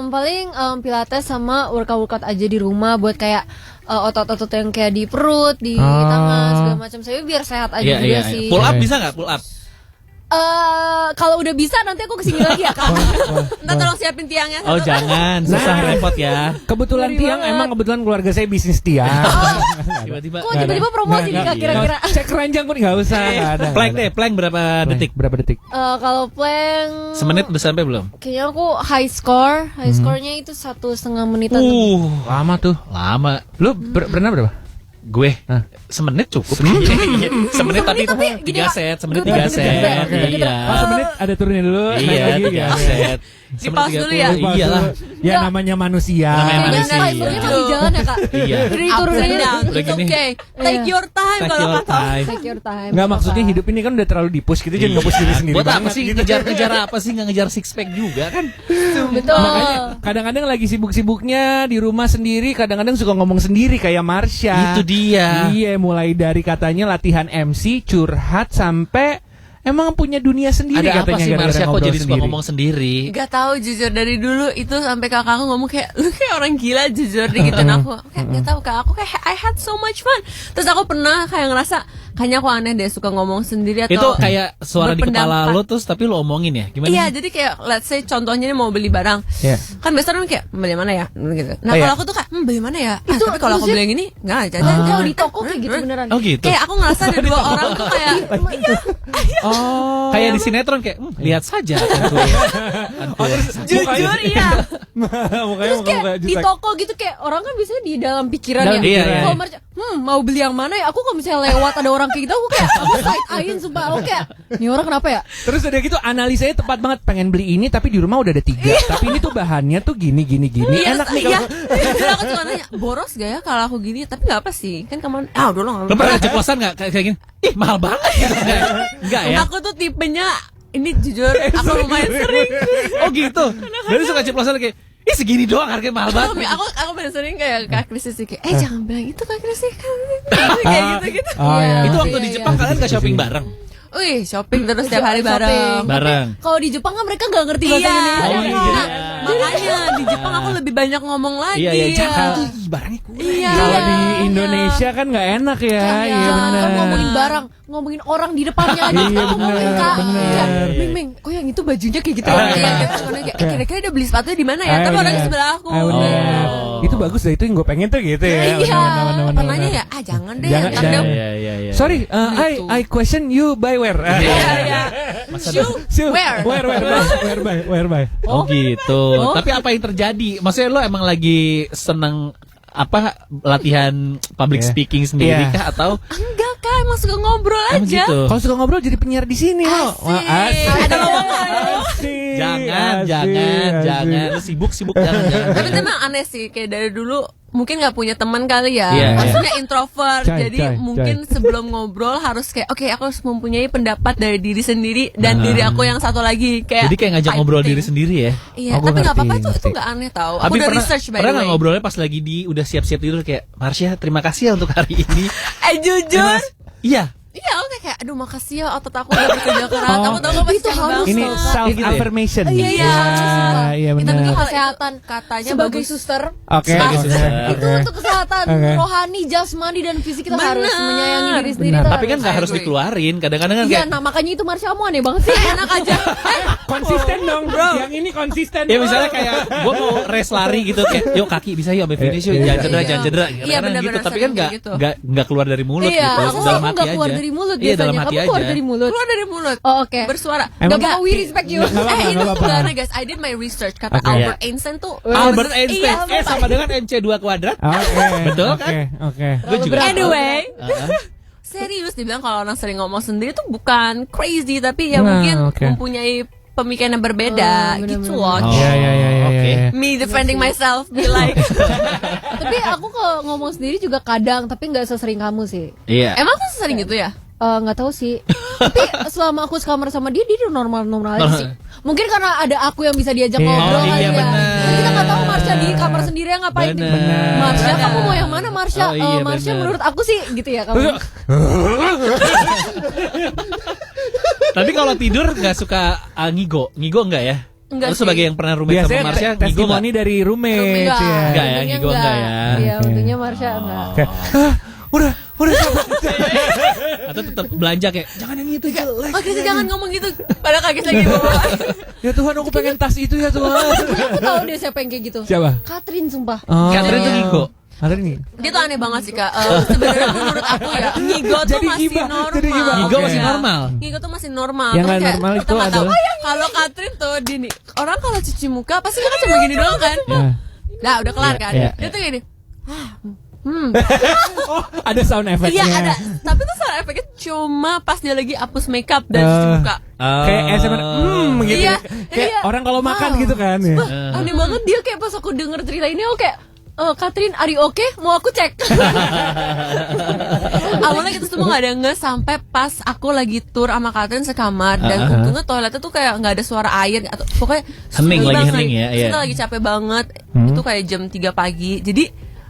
I: Paling pilates sama workout aja di rumah buat kayak otot-otot yang kayak di perut, di tangan segala macam. Saya biar sehat aja juga sih.
G: Pull up bisa nggak? Pull up.
I: Kalau udah bisa nanti aku kesini lagi ya Kak.
H: Ntar tolong siapin tiangnya.
G: Oh jangan, susah repot ya.
F: Kebetulan
I: Ngeri
F: tiang
I: banget.
F: emang kebetulan keluarga saya bisnis tiang.
G: Tiba-tiba.
I: Kok tiba-tiba promosi nih Kak kira-kira?
F: Cek keranjang pun nggak usah. nggak ada.
G: Plank deh, plank berapa detik?
F: Berapa detik?
I: Kalau plank
G: Semenit udah sampai belum?
I: kayaknya aku high score. High score-nya itu 1,5 menitan.
F: Lama tuh.
G: Lama.
F: Lu pernah berapa?
G: Gue
F: Hah?
G: semenit cukup. Semenit tapi
I: gini,
G: 3
I: Kak.
G: set, semenit
I: Gitu,
G: 3
I: gitu,
G: set.
I: gitu, gitu.
G: Iya.
F: Pas menit ada turunnya dulu. naik
G: Iya,
F: lagi,
G: 3
F: ya.
G: set.
H: Di-pause dulu ya?
G: Iyalah.
F: Ya namanya manusia.
G: Namanya
I: Kayaknya
G: manusia.
I: timernya masih jalan ya Kak.
G: Iya.
I: Jadi
H: Up and
I: turunin.
H: down.
G: Udah
H: It's
G: gini.
H: okay. Take your time
G: Take
H: kalau
G: your
H: kata.
G: time.
I: Take your time.
F: Nggak maksudnya hidup ini kan udah terlalu di-push gitu, jangan nge-push diri sendiri
G: Buat apa
F: banget
G: sih
F: gitu.
G: ngejar-ngejar apa sih? Nggak ngejar six pack juga kan?
I: Betul.
F: Makanya kadang-kadang lagi sibuk-sibuknya di rumah sendiri, kadang-kadang suka ngomong sendiri kayak Marsha.
G: Itu dia.
F: Iya, mulai dari katanya latihan MC, curhat sampai emang punya dunia sendiri
G: Ada apa
F: katanya
G: sih
F: gara-gara
G: Marsha kok
F: ngobrol
G: jadi suka
F: sendiri.
G: ngomong sendiri?
H: Gak tahu jujur dari dulu itu sampai kakakku ngomong kayak lu kayak orang gila jujur digituin aku. Kayak gak tahu Kak, aku kayak I had so much fun. Terus aku pernah kayak ngerasa kayaknya aku aneh deh suka ngomong sendiri atau
G: Itu kayak suara di kepala
H: berpendapat.
G: lo terus tapi lo omongin ya? Gimana?
H: Iya,
G: sih?
H: jadi kayak let's say contohnya nih mau beli barang.
F: Iya.
H: Kan biasanya orang kayak beli mana ya? Gitu. Nah,
F: Oh, iya.
H: kalau aku tuh kayak beli mana ya? Itu tapi kalau aku
I: maksudnya-
H: beli yang ini enggak
I: Dan kalau di toko kayak gitu beneran.
G: Oh gitu.
H: Kayak aku ngerasa ada dua orang tuh kayak
F: Oh.
G: Kayak di sinetron kayak lihat saja kan gue. Kan gue.
H: jujur iya.
F: Mukanya
I: Terus kayak di
F: jutek.
I: toko gitu kayak orang kan biasanya di dalam pikiran
F: Dalam
I: ya.
G: pikiran. Iya, iya.
I: Kalau Marsha, mau beli yang mana ya? Aku kalau misalnya lewat ada orang kayak gitu, aku side eyein sumpah. Aku kayak, ini orang kenapa ya?
F: Terus udah gitu analisanya tepat banget, pengen beli ini tapi di rumah udah ada 3. Tapi ini tuh bahannya tuh gini.
H: Iya,
F: Enak nih
H: iya.
F: kalau
H: Jadi aku cuma nanya, boros gak ya kalau aku gini? Tapi gak apa sih, kan kemarin udah lo
G: Lo pernah ceplosan nggak kayak gini? Ih mahal banget gitu. Enggak ya?
H: Aku tuh tipenya ini jujur aku lumayan sering.
G: Oh gitu. Dari suka ceplosan kayak ih segini doang harganya mahal banget.
H: Aku paling sering kayak Kak Krisis sih kayak jangan bilang itu Kak Krisis kayak gitu.
F: Oh, iya.
G: Itu waktu
I: Iya,
G: di
I: iya.
G: Jepang kalian nggak shopping bareng?
H: Wih, shopping terus setiap hari
I: Shopping.
H: bareng.
G: Bareng.
I: Kalau di Jepang kan mereka nggak ngerti bahasa
H: Iya,
I: Indonesia.
G: Oh, iya.
H: Nah, makanya di Jepang aku lebih banyak ngomong lagi.
G: Iya iya.
H: ya.
G: Jangan ih, barangnya kurang.
H: Iya.
F: Kalau di
H: Iya.
F: Indonesia kan nggak enak ya. Iya
I: Jangan
F: benar.
I: kan ngomongin barang, ngomongin orang di depannya aja.
F: Iya,
I: Kita ngomongin
F: bener,
I: Kak.
F: bener.
I: Kayak, Ming, kok yang itu bajunya kayak gitu?
H: Iya, gitu. Kayak, kira-kira dia beli sepatunya di mana ya? Tapi orangnya
F: bener.
H: sebelah aku.
F: Bener. Itu bagus deh, itu yang gue pengen tuh gitu ya.
H: Iya.
F: Bener.
H: Pernahnya ya, jangan deh.
F: Jangan,
H: ntar dia-
G: Iya iya iya.
F: Sorry, I question you by where?
H: Iya, iya.
F: Shoe.
H: Where?
F: Where by?
G: Oh gitu. Tapi apa yang terjadi? Maksudnya lo emang lagi seneng apa latihan public
F: Iya.
G: speaking sendiri
F: Iya.
G: kah atau
H: Enggak Kak, emang suka ngobrol
G: emang
H: aja.
G: gitu?
F: Kalau suka ngobrol jadi penyiar di sini lo.
H: Asik. Ada lowongan.
F: Asik.
G: Jangan,
F: Asik,
G: jangan,
F: asik.
G: jangan. Lu sibuk, jangan.
H: Tapi memang aneh sih, kayak dari dulu mungkin nggak punya teman kali ya.
G: Iya,
H: Maksudnya introvert,
F: Coy,
H: jadi
F: coy,
H: mungkin sebelum ngobrol harus kayak oke, aku harus mempunyai pendapat dari diri sendiri dan diri aku yang satu lagi kayak.
G: Jadi kayak ngajak ngobrol
H: fighting.
G: diri sendiri ya.
H: Iya,
F: Oh, gua
H: tapi nggak apa-apa
F: ngerti,
H: itu
F: ngerti.
H: nggak aneh tau. Aku
G: Tapi
H: udah
G: pernah,
H: research by the
G: pernah
H: way.
G: nggak ngobrolnya pas lagi udah siap-siap tidur kayak Marsha, terima kasih ya untuk hari ini.
H: Jujur.
G: Iya.
H: Iya, oke kayak aduh makasih ya otot aku udah bekerja keras. Aku tahu gak
I: Itu harus
F: Ini
I: tau, Kak.
F: self
G: Gitu ya?
F: affirmation.
I: Iya, iya.
F: Iya
H: Kita bikin
F: benar.
I: Kesehatan
H: katanya
I: sebagai
H: bagus.
I: suster.
F: Oke.
G: Sebagai
F: oke,
G: suster.
I: Itu
F: oke.
I: untuk kesehatan
F: Oke.
I: rohani, jasmani dan fisik kita harus
H: Benar.
I: menyayangi diri sendiri.
F: Benar.
I: tuh
G: Tapi kan nggak harus
H: agree.
G: dikeluarin. Kadang-kadang kan
I: Iya,
G: kayak
I: nah makanya itu Marsha kamu aneh banget sih.
H: Enak aja.
F: Konsisten dong, bro. Yang ini konsisten.
G: ya misalnya kayak gue mau race lari gitu kayak yuk kaki bisa yuk sampai finish yuk jangan cedera
H: Iya.
G: jangan cedera
H: Iya,
G: kadang-kadang
H: benar-benar
G: gitu tapi
H: sering
G: kan nggak
H: kayak gitu.
G: nggak keluar dari mulut
I: Iya,
G: gitu
I: aku
G: dalam
I: nggak
G: hati
I: keluar
G: aja
I: dari mulut
G: iya dalam
I: biasanya.
G: hati
I: Kamu keluar
G: aja
I: dari mulut.
H: Keluar dari mulut.
I: Oh, oke.
H: Bersuara.
F: Emang-
I: Gak we respect you.
F: Nggak apa-apa,
H: Itu
F: nggak apa-apa.
H: sebenarnya guys, I did my research. Kata
I: Iya.
G: Oke.
H: Albert Einstein tuh
G: Albert Einstein
H: Iya,
G: sama dengan MC2 kuadrat
F: Oke.
G: Betul kan?
F: Oke, oke.
G: gue juga
H: Anyway,
G: Heeh.
H: serius dibilang kalau orang sering ngomong sendiri tuh bukan crazy tapi ya
F: Nah,
H: mungkin
F: oke.
H: mempunyai pemikiran yang berbeda
I: Oh,
H: gitu
I: bener-bener.
H: loh.
G: Oh.
F: Iya, iya, iya, iya.
G: Oke.
F: iya.
H: Me defending myself be like
I: Tapi aku kalau ngomong sendiri juga kadang, tapi nggak sesering kamu sih.
G: iya
H: emang tuh sering gitu ya?
I: Nggak tahu sih. Tapi selama aku sekamar sama dia normal-normal aja sih. Mungkin karena ada aku yang bisa diajak
F: Iya.
I: ngobrol
G: Oh,
I: kali
G: iya,
I: ya.
G: benar.
I: Kan kita nggak tahu Marsha di kamar sendiri ngapain.
G: Benar.
I: Marsha,
H: Benar.
I: kamu mau yang mana Marsha?
G: Oh, iya,
I: Marsha
G: benar.
I: menurut aku sih gitu ya kamu.
G: tapi kalau tidur nggak suka ngigo nggak ya
H: Enggak
G: lu sebagai
H: sih.
G: yang pernah roommate
F: Biasanya
G: sama Marsha ngigo
F: testimoni
G: nggak
F: dari roommate
I: Enggak,
F: ya.
G: Enggak ya,
I: untungnya
G: ngigo enggak ya.
I: Iya,
F: Oke.
I: untungnya Marsha enggak.
F: Kayak, "Hah, udah
G: atau tetap belanja kayak jangan yang itu jelek
H: Oh Krista jangan ngomong gitu. Padahal kaget lagi bawa.
F: ya Tuhan aku pengen tas itu ya Tuhan.
I: Aku tahu dia siapa yang kayak gitu.
F: Siapa?
I: Catherine sumpah.
F: Oh.
G: Catherine tuh ngigo
F: Catherine nih.
H: Dia tuh aneh banget sih kak. Sebenarnya menurut aku ya ngigo tuh
F: Jadi
H: masih
F: gibah,
H: normal.
F: jadi gibah.
G: ngigo
F: Oke.
G: masih normal
H: Ngigo tuh masih normal.
F: Yang
H: Terus
F: nggak
H: kayak
F: normal
H: kita
F: itu
H: nggak tahu.
F: adalah-
H: Kalau Catherine tuh gini, orang kalau cuci muka pasti kan cuma gini doang kan.
F: Ya.
H: Nah udah kelar kan.
F: Iya,
H: Dia tuh gini.
F: Oh, ada sound effect-nya.
H: Iya ada. Tapi tuh sound efeknya cuma pas dia lagi hapus makeup dan cuci muka.
F: Kayak ASMR gitu.
H: Iya,
F: Kayak
H: iya.
F: orang kalau makan gitu kan ya.
I: Aneh banget dia kayak pas aku denger cerita ini aku kayak Catherine, are you okay? Mau aku cek.
H: Awalnya kita semua gak ada nge sampai pas aku lagi tour sama Catherine sekamar dan untungnya toiletnya tuh kayak nggak ada suara air atau pokoknya
G: Hening,
H: smooth
G: lagi
H: banget.
G: hening ya,
H: Terus
G: iya.
H: kita lagi capek banget itu kayak jam 3 pagi jadi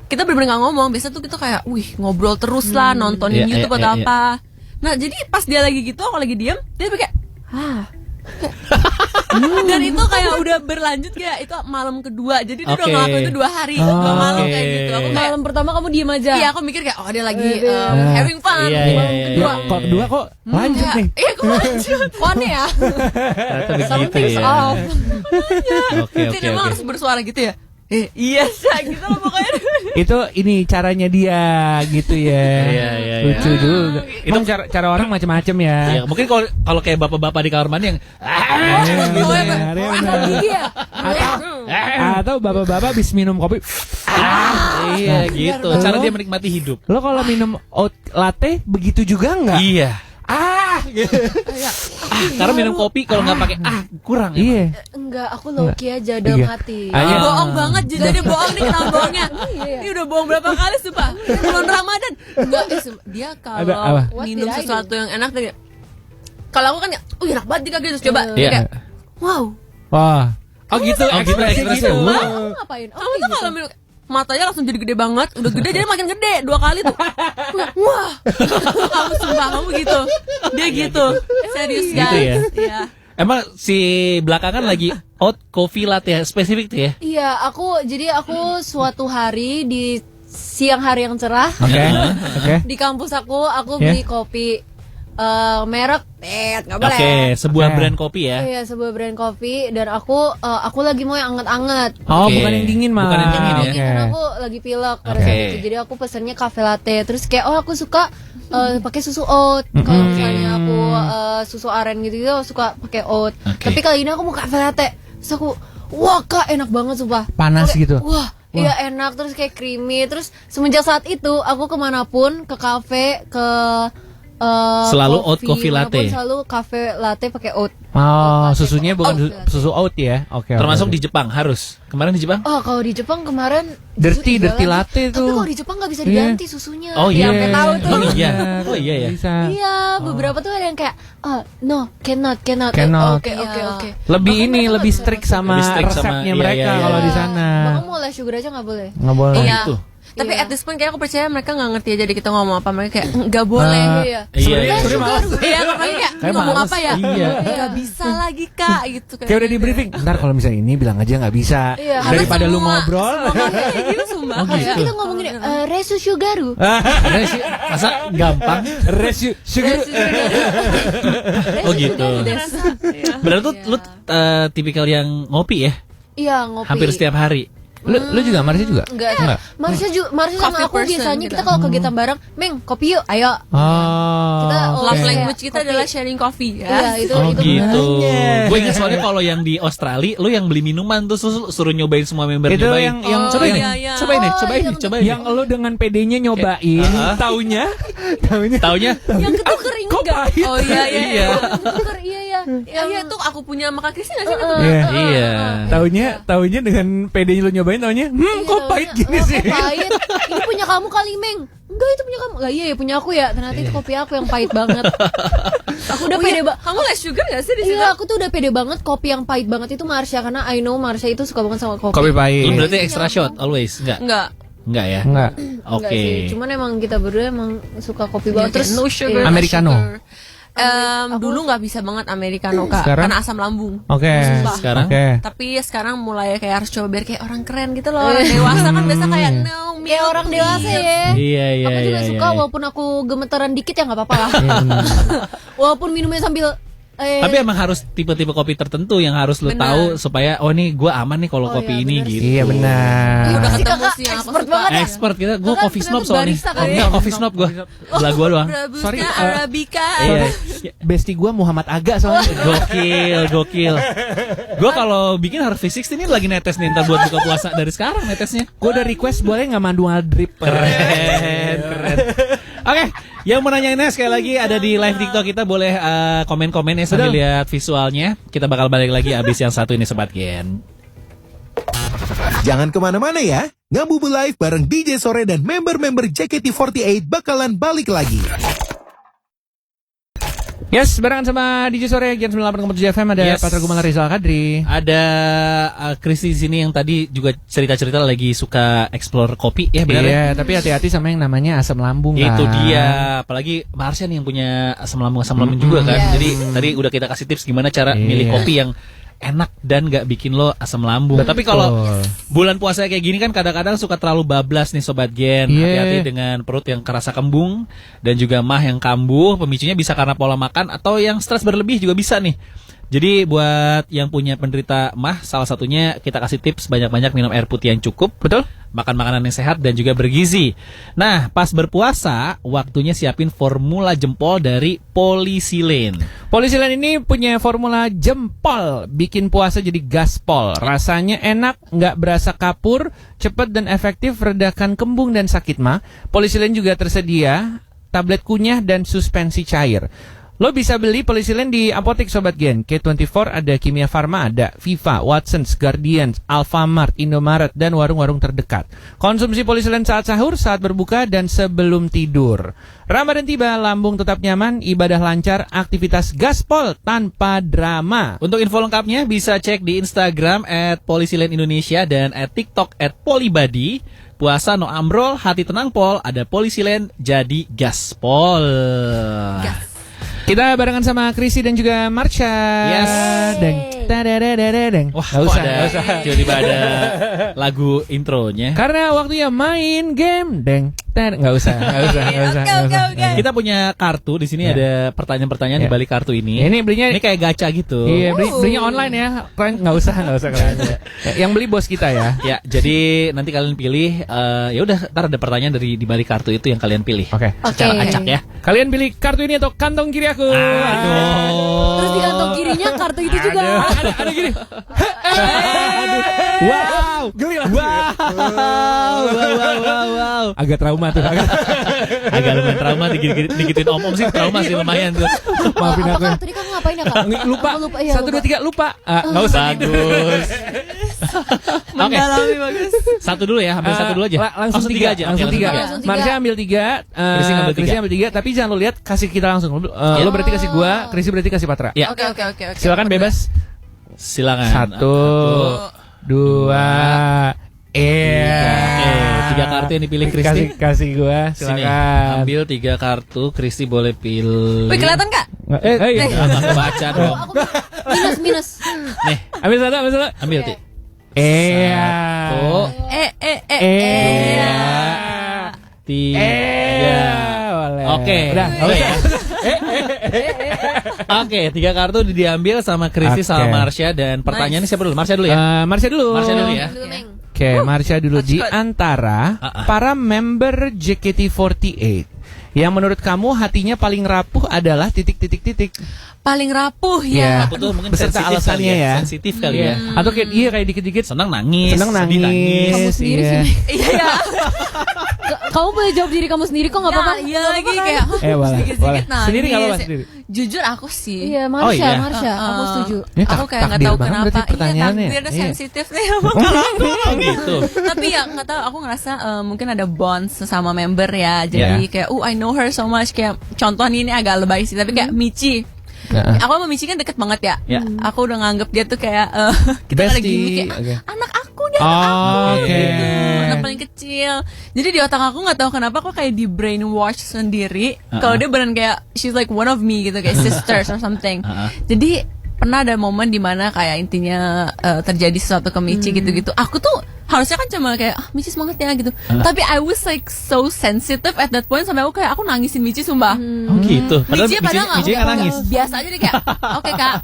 H: kita bener-bener gak ngomong biasa tuh kita kayak wih ngobrol terus lah nontonin
G: Iya,
H: YouTube
G: iya,
H: atau
G: iya.
H: apa nah jadi pas dia lagi gitu aku lagi diem dia kayak dan itu kayak udah berlanjut kayak itu malam kedua jadi dia udah
G: Oke.
H: ngelakuin itu 2 hari 2 malam kayak gitu aku kayak
I: Malam pertama kamu diem aja.
H: iya aku mikir kayak oh dia lagi having fun
G: Iya,
H: Di
G: iya,
H: malam
G: iya,
H: kedua
F: Ya, kok kedua kok lanjut
H: Iya,
F: nih.
H: iya kok lanjut
I: Fun ya.
G: ternyata begitu
I: Something's
G: ya
I: off.
G: oke
H: Jadi emang harus bersuara gitu ya iya sih gitu loh pokoknya
F: Itu ini caranya dia gitu ya.
G: Iya, iya, iya.
F: Lucu juga. Emang cara orang macam-macam ya.
G: Iya, mungkin kalau kayak bapak-bapak di kamar mandi yang
F: Gitu
H: Oh,
F: ya,
H: iya,
F: iya,
I: Apa
F: benar.
I: gigi ya?
F: Atau bapak-bapak habis minum kopi.
G: iya gitu cara dia menikmati hidup
F: Lo kalau minum oat latte begitu juga nggak?
G: iya
F: Gitu.
G: karena minum kopi kalau nggak pakai kurang ya.
F: Iya.
I: Enggak, aku low-key aja dalam
F: Iya.
I: hati.
F: Ah,
H: Ini
F: iya.
H: bohong banget jadi dia bohong nih kenapa bohongnya ini udah bohong berapa kali sumpah bulan Ramadan enggak dia
F: Ada apa?
H: kalau minum
I: What did I
H: sesuatu yang enak dia kalau aku kan ya enak banget dia gitu coba
G: Iya.
H: kayak wow
F: Wah. Oh gitu.
G: Oh, gitu, ekspresi.
F: gitu.
G: Wah.
I: Kamu ngapain? Oh,
H: kamu tuh
I: gitu.
H: kalau minum matanya langsung jadi gede banget udah gede jadi makin gede 2 kali tuh wah kamu sumpah kamu gitu dia gitu serius
G: Gitu
H: guys
G: ya?
H: Iya.
G: Emang si belakangan lagi oat coffee latte spesifik tuh ya?
I: Iya, aku suatu hari di siang hari yang cerah
F: Oke. Oke.
I: di kampus aku
F: Ya.
I: beli kopi merek nggak boleh.
G: Oke, sebuah
F: Oke.
G: brand kopi ya.
I: Iya, sebuah brand kopi dan aku lagi mau yang anget-anget.
F: Oh,
G: Oke.
F: bukan yang dingin malah.
G: Bukan yang dingin ya?
F: Oke.
I: Karena aku lagi pilek pada
G: Oke.
I: saat itu. Jadi aku pesannya cafe latte. Terus kayak aku suka pakai susu oat. Kalau misalnya aku susu aren gitu aku suka pakai oat.
G: Oke.
I: Tapi kali ini aku mau cafe latte. Terus aku wah Kak enak banget sumpah.
F: Panas
I: Kayak,
F: gitu.
I: Wah, iya enak terus kayak creamy. Terus semenjak saat itu aku kemanapun ke cafe ke
G: Selalu oat coffee latte.
I: manapun selalu cafe latte pakai oat.
F: Oh, susunya bukan
I: Oat.
F: susu oat ya. Oke.
G: Termasuk
F: oke.
G: di Jepang harus. Kemarin di Jepang?
I: Oh, kalau di Jepang kemarin
F: Dirty
I: susu juga
F: latte
I: lagi.
F: tuh.
I: Tapi kalau di Jepang nggak bisa
F: Iya.
I: diganti susunya.
G: Oh, iya.
I: Sampai tahu tuh.
G: Oh, iya. Oh, iya ya.
F: Bisa.
I: Iya, beberapa tuh ada yang kayak no, cannot.
F: Cannot.
I: Oke.
F: Lebih
I: Bahkan
F: ini
I: mereka
F: lebih
I: nggak
F: strict
I: bisa.
F: sama
G: Lebih strict sama-
F: resepnya
G: iya,
F: mereka
G: iya, iya.
F: kalau di
I: Iya.
F: sana.
I: Bahkan mau less sugar aja nggak boleh.
F: Nggak boleh.
H: Iya.
G: gitu.
H: Tapi
I: Iya.
H: at this point kayak aku percaya mereka nggak ngerti aja. Jadi kita ngomong apa mereka kayak nggak boleh.
I: Iya.
G: Iya.
H: Sebenarnya malas. Iya, makanya kayak
F: Kayak
H: ngomong
F: males.
H: apa ya?
F: Iya.
H: Nggak bisa lagi kak gitu.
F: Kayak udah di briefing. Ntar kalau misalnya ini bilang aja nggak bisa.
I: Iya.
F: Daripada lu
H: Semua-
F: ngobrol.
H: semua kafe kayak gitu sumpah.
I: Harusnya kita ngomongin Resu Sugaru.
G: Ada sih, masa gampang?
F: Resu sugar.
G: Oh gitu. Berarti tuh lu tipikal yang ngopi ya?
I: Iya, ngopi.
G: Hampir setiap hari.
F: Lu juga, Marsha juga?
I: Enggak. Marsha sama
H: Coffee
I: aku
H: person
I: biasanya
H: kita.
I: kita kalau kegiatan bareng, Meng, kopi yuk, ayo. Kita
F: Oh.
H: Love
I: Oke.
H: language kita
I: Kopi.
H: adalah sharing coffee.
I: Iya, itu
G: Oh
I: itu.
G: gitu.
F: makanya.
G: Gue ingat soalnya kalau yang di Australia, lu yang beli minuman tuh suruh nyobain semua member
F: Itu
G: nyobain.
F: yang
G: cobain
H: iya,
G: nih,
H: iya.
G: cobain nih,
I: Oh,
G: cobain nih,
I: yang-
G: cobain nih.
F: yang lu dengan PD-nya nyobain, taunya
G: Taunya
I: Yang ketuker
F: kok
I: enggak?
F: pahit.
H: Oh iya iya.
G: iya.
I: Ketuker iya ya.
H: Iya tuh aku punya sama Kak Kristi nggak sih?
F: Iya.
G: Iya.
F: Taunya dengan PD-nya lu nyobain, taunya kok pahit gini
I: Oh,
F: sih.
I: kok pahit. Ini punya kamu kali, Meng. Enggak, itu punya kamu. Lah iya ya punya aku ya. Ternyata itu kopi aku yang pahit banget. Aku udah pede banget.
H: Kamu less sugar nggak sih di situ?
I: Iya, aku tuh udah pede banget kopi yang pahit banget itu Marsha karena I know Marsha itu suka banget sama kopi.
F: Kopi pahit.
G: Lu berarti extra shot always? Enggak.
H: Enggak.
G: Enggak ya?
F: Enggak.
G: Oke.
I: Enggak sih, cuman emang kita berdua emang suka kopi banget.
H: Terus no sugar.
I: iya.
F: Americano.
H: Dulu nggak bisa banget americano kak,
F: Sekarang?
H: karena asam lambung.
F: Oke.
G: Sekarang?
F: Oke.
H: Tapi sekarang mulai kayak harus coba biar kayak orang keren gitu loh. Orang dewasa kan biasa kayak no milk,
I: Kayak orang dewasa ya.
G: Iya, iya,
I: Aku juga
G: iya,
I: suka
G: iya.
I: walaupun aku gemetaran dikit ya nggak apa-apa lah. Walaupun minumnya sambil
G: Tapi emang harus tipe-tipe kopi tertentu yang harus lu
H: Benar.
G: tahu supaya oh nih gue aman nih kalau
I: Oh,
G: kopi
I: iya,
G: ini
I: benar
G: gitu.
F: Iya benar.
H: Udah
I: Si
H: ketemu
I: kakak
H: sih yang aku
I: expert
H: suka.
I: banget ya.
G: Expert kita, gue
I: Kakak
G: coffee snob
I: ternyata
G: soalnya.
I: barista kali ya?
G: Enggak, coffee snob gue. Lah gue doang.
H: Robusta,
F: Sorry,
H: Arabica.
G: Iya.
F: Besti gua Muhammad Aga soalnya.
G: Gokil. Gue kalau bikin harus V60 ini lagi netes nih ntar buat buka puasa dari sekarang netesnya.
F: Gua udah request boleh nggak manual drip?
G: Keren. Oke, yang mau nanyainnya sekali lagi ada di live TikTok kita boleh komen-komen ya sambil
F: Betul.
G: lihat visualnya. Kita bakal balik lagi abis yang satu ini Sobat Gen.
E: Jangan kemana-mana ya. Ngabubu Live bareng DJ Sore dan member-member JKT48 bakalan balik lagi.
F: Yes, barengan sama DJ Sore Gen 98,7 FM ada
G: Yes.
F: Patra Gumala Rizal Kadri.
G: Ada Kristi di sini yang tadi juga cerita-cerita lagi suka explore kopi ya benar ya?
F: Iya, tapi hati-hati sama yang namanya asam lambung kan.
G: Itu dia, apalagi Marsha nih yang punya asam lambung juga kan.
I: Yes.
G: Jadi tadi udah kita kasih tips gimana cara
F: Iya.
G: milih kopi yang enak dan nggak bikin lo asam lambung. Tapi kalau bulan puasa kayak gini kan kadang-kadang suka terlalu bablas nih Sobat Gen.
F: Iya.
G: Hati-hati dengan perut yang kerasa kembung dan juga mah yang kambuh. Pemicunya bisa karena pola makan atau yang stres berlebih juga bisa nih. Jadi buat yang punya penderita mah, salah satunya kita kasih tips banyak-banyak minum air putih yang cukup.
F: Betul?
G: Makan makanan yang sehat dan juga bergizi. Nah, pas berpuasa, waktunya siapin formula jempol dari Polisilen.
F: Polisilen ini punya formula jempol, bikin puasa jadi gaspol. Rasanya enak, nggak berasa kapur, cepat dan efektif redakan kembung dan sakit mah. Polisilen juga tersedia tablet kunyah dan suspensi cair. Lo bisa beli Polisilen di apotek Sobat Gen. K24 ada Kimia Farma, ada Viva, Watsons, Guardian, Alfamart, Indomaret, dan warung-warung terdekat. Konsumsi Polisilen saat sahur, saat berbuka, dan sebelum tidur. Ramadan tiba, lambung tetap nyaman, ibadah lancar, aktivitas gaspol tanpa drama.
G: Untuk info lengkapnya bisa cek di Instagram @polisilen Indonesia dan @TikTok @polibadi. Puasa no amrol, hati tenang pol, ada Polisilen jadi gaspol.
F: Kita barengan sama Krisi dan juga Marsha.
G: Yes.
F: Deng. Tadadadadadeng.
G: Wah,
F: Nggak usah, nggak usah.
G: tiba-tiba ada lagu intronya.
F: Karena waktunya main game. Deng. Nggak usah, nggak usah, nggak usah. nggak usah.
G: Kita punya kartu di sini
F: Ya.
G: ada pertanyaan-pertanyaan di
F: Ya.
G: balik kartu ini.
F: Ini belinya
G: Ini kayak gacha gitu.
F: Iya, belinya online ya. Kalian nggak usah kalian. Yang beli bos kita ya.
G: Ya, jadi nanti kalian pilih ya udah ntar ada pertanyaan dari di balik kartu itu yang kalian pilih.
F: Oke.
G: Secara
I: Oke.
G: acak ya.
F: Kalian pilih kartu ini atau kantong kiri aku?
G: Aduh.
I: Terus di kantong kirinya kartu itu juga.
F: Ada gini. Wow, geli lah.
G: Wow.
F: Agak trauma tuh.
G: Agak lumayan trauma digituin om-om sih trauma sih lumayan tuh.
F: Maafin
I: Apa
F: aku.
I: kak? Tadi kamu ngapain ya kak?
F: Lupa.
I: Aku lupa. Iya,
F: 1, 2, 3 lupa. Nggak usah.
G: Bagus. Oke.
H: Mendalami bagus.
G: Satu dulu ya, ambil satu dulu aja.
F: Langsung tiga
G: aja.
F: Langsung
G: Oke,
F: tiga.
I: Langsung tiga.
F: Marsha ambil 3,
G: Krisi ngambil
F: Krisi
G: tiga.
F: ambil 3. Tapi jangan lo lihat, kasih kita langsung. Lo berarti kasih gua, Krisi berarti kasih Patra.
G: Ya,
H: Oke.
F: Silakan bebas.
G: silakan.
F: 1, 2, iya.
G: 3 kartu yang dipilih Kristi.
F: Kasih gua,
G: Sini,
F: silakan.
G: ambil 3 kartu. Kristi boleh pilih.
H: Wih, kelihatan Kak?
F: Iya.
G: Nggak baca dong.
I: Minus.
G: Nih,
F: Ambil satu.
G: ambil Ti.
F: Iya.
G: 1,
F: Iya.
G: 3.
F: Boleh.
G: Oke.
F: Udah,
G: Oke. Oke, 3 kartu diambil sama Kristi
F: Oke.
G: sama Marsha dan pertanyaannya siapa dulu? Marsha dulu ya.
F: Marsha dulu.
G: Marsha dulu ya.
I: Dulu, Meng.
F: Oke, Marsha dulu. Di
H: Good.
F: antara para member JKT48 yang menurut kamu hatinya paling rapuh adalah titik.
H: Paling rapuh
F: Iya.
H: ya.
G: Aku tuh mungkin
F: Beserta
G: sensitif
F: alasannya
G: kali
F: ya.
G: Sensitif kali
F: Iya.
G: ya.
F: Atau kayak dikit-dikit
G: Senang nangis,
F: senang
G: sedih
F: nangis.
I: Kamu sendiri
F: Iya.
I: sih.
H: Iya ya.
I: Kamu boleh jawab diri kamu sendiri kok nggak apa-apa.
H: Iya
I: Nggak
H: lagi
I: apa-apa,
H: kayak
I: kan?
F: Boleh.
H: sedikit-sedikit nangis.
F: Sendiri nggak apa-apa sendiri.
H: Jujur aku sih.
I: Iya,
G: Oh, iya.
I: Marsha, aku setuju.
F: Ini
H: Aku kayak nggak
F: takdir
H: tahu
F: banget
H: kenapa.
F: berarti pertanyaannya.
H: Iya, takdirnya
F: Iya.
H: sensitif nih emang kalau
G: Oh gitu.
H: Tapi ya nggak tahu. Aku ngerasa mungkin ada bond sesama member ya. Jadi kayak, I know her so much. Kayak contohnya ini agak lebay sih. Tapi kayak Michi.
F: Nah.
H: Aku sama Michi kan deket banget ya.
G: Ya.
H: Aku udah nganggep dia tuh kayak kita lagi gimmick kayak
F: Oke.
H: anak aku dia anak aku
F: Oke.
H: gitu, anak paling kecil. Jadi di otak aku nggak tahu kenapa aku kayak di brainwash sendiri. Kalau dia beneran kayak she's like one of me gitu kayak sisters or something. Jadi pernah ada momen dimana kayak intinya terjadi sesuatu ke Michi gitu-gitu. Aku tuh harusnya kan cuma kayak Michi semangat ya gitu. Tapi I was like so sensitive at that point sampai aku kayak aku nangisin Michi sumpah.
G: Oh gitu. Padahal
H: Michi padahal nggak
G: Michi
H: aku
G: kan nangis.
H: biasa aja deh kayak oke Kak.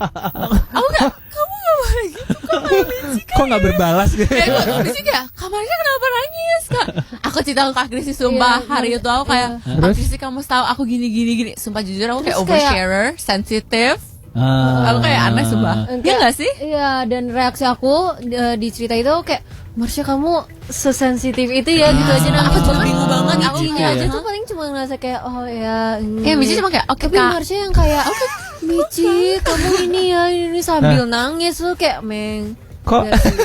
H: Aku kayak kamu nggak boleh gitu kok kayak Michi
F: Kok nggak berbalas gitu?
H: kayak gue tuh Michi kayak kamarnya kenapa nangis Kak. Aku cerita ke Kak Kristi sumpah hari itu aku kayak Kak Kristi kamu tahu aku gini sumpah jujur aku kayak
I: Terus kayak-
H: oversharer sensitive.
G: Ah.
H: Aku kayak aneh sumpah. Iya nggak sih?
I: Iya, dan reaksi aku di cerita itu kayak Marsha kamu sesensitif itu ya gitu aja nangis.
H: Aku juga bingung banget, aku
I: Michinya
H: kayak,
I: aja tuh paling cuma ngerasa kayak oh ya.
H: Iya Michi cuma kayak oke
I: Tapi
H: Kak.
I: Marsha yang kayak Michi kamu ini ya ini sambil nangis tuh kayak Meng.
F: Kok?
I: Iya sih.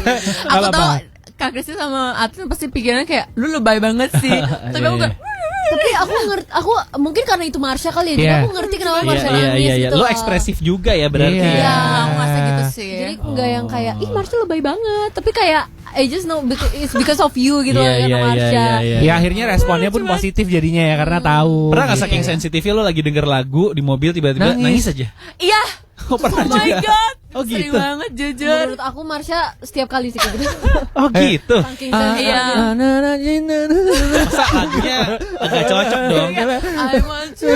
H: Aku
F: Apa-apa?
H: tahu Kak Kristi sama Atin pasti pikirannya kayak lu lebay banget sih. Tapi aku kayak
I: Tapi aku ngerti, aku mungkin karena itu Marsha kali ya, jadi
F: Iya.
I: aku ngerti kenapa
G: Iya,
I: Marsha
G: iya,
I: nangis
G: iya, iya.
I: gitu.
G: Lo ekspresif juga ya berarti.
F: Iya.
H: ya,
G: ya.
H: aku ngerasa gitu sih.
I: Jadi nggak yang kayak ih Marsha lebay banget, tapi kayak I just know it's because of you gitu
G: Iya,
I: loh
G: iya,
I: karena Marsha.
G: iya.
F: Ya akhirnya responnya pun positif jadinya ya karena tahu.
G: Pernah nggak saking sensitifnya lo lagi denger lagu di mobil tiba-tiba nangis aja?
H: Iya.
G: Oh pernah
H: Oh my
G: juga.
H: god.
G: Oh
H: Sering
G: gitu.
H: banget jujur.
I: Menurut aku Marsha setiap kali sih kayak gitu.
G: Oh gitu.
I: Saking sensitifnya.
G: Masa lagunya agak cocok dong.
H: I want you.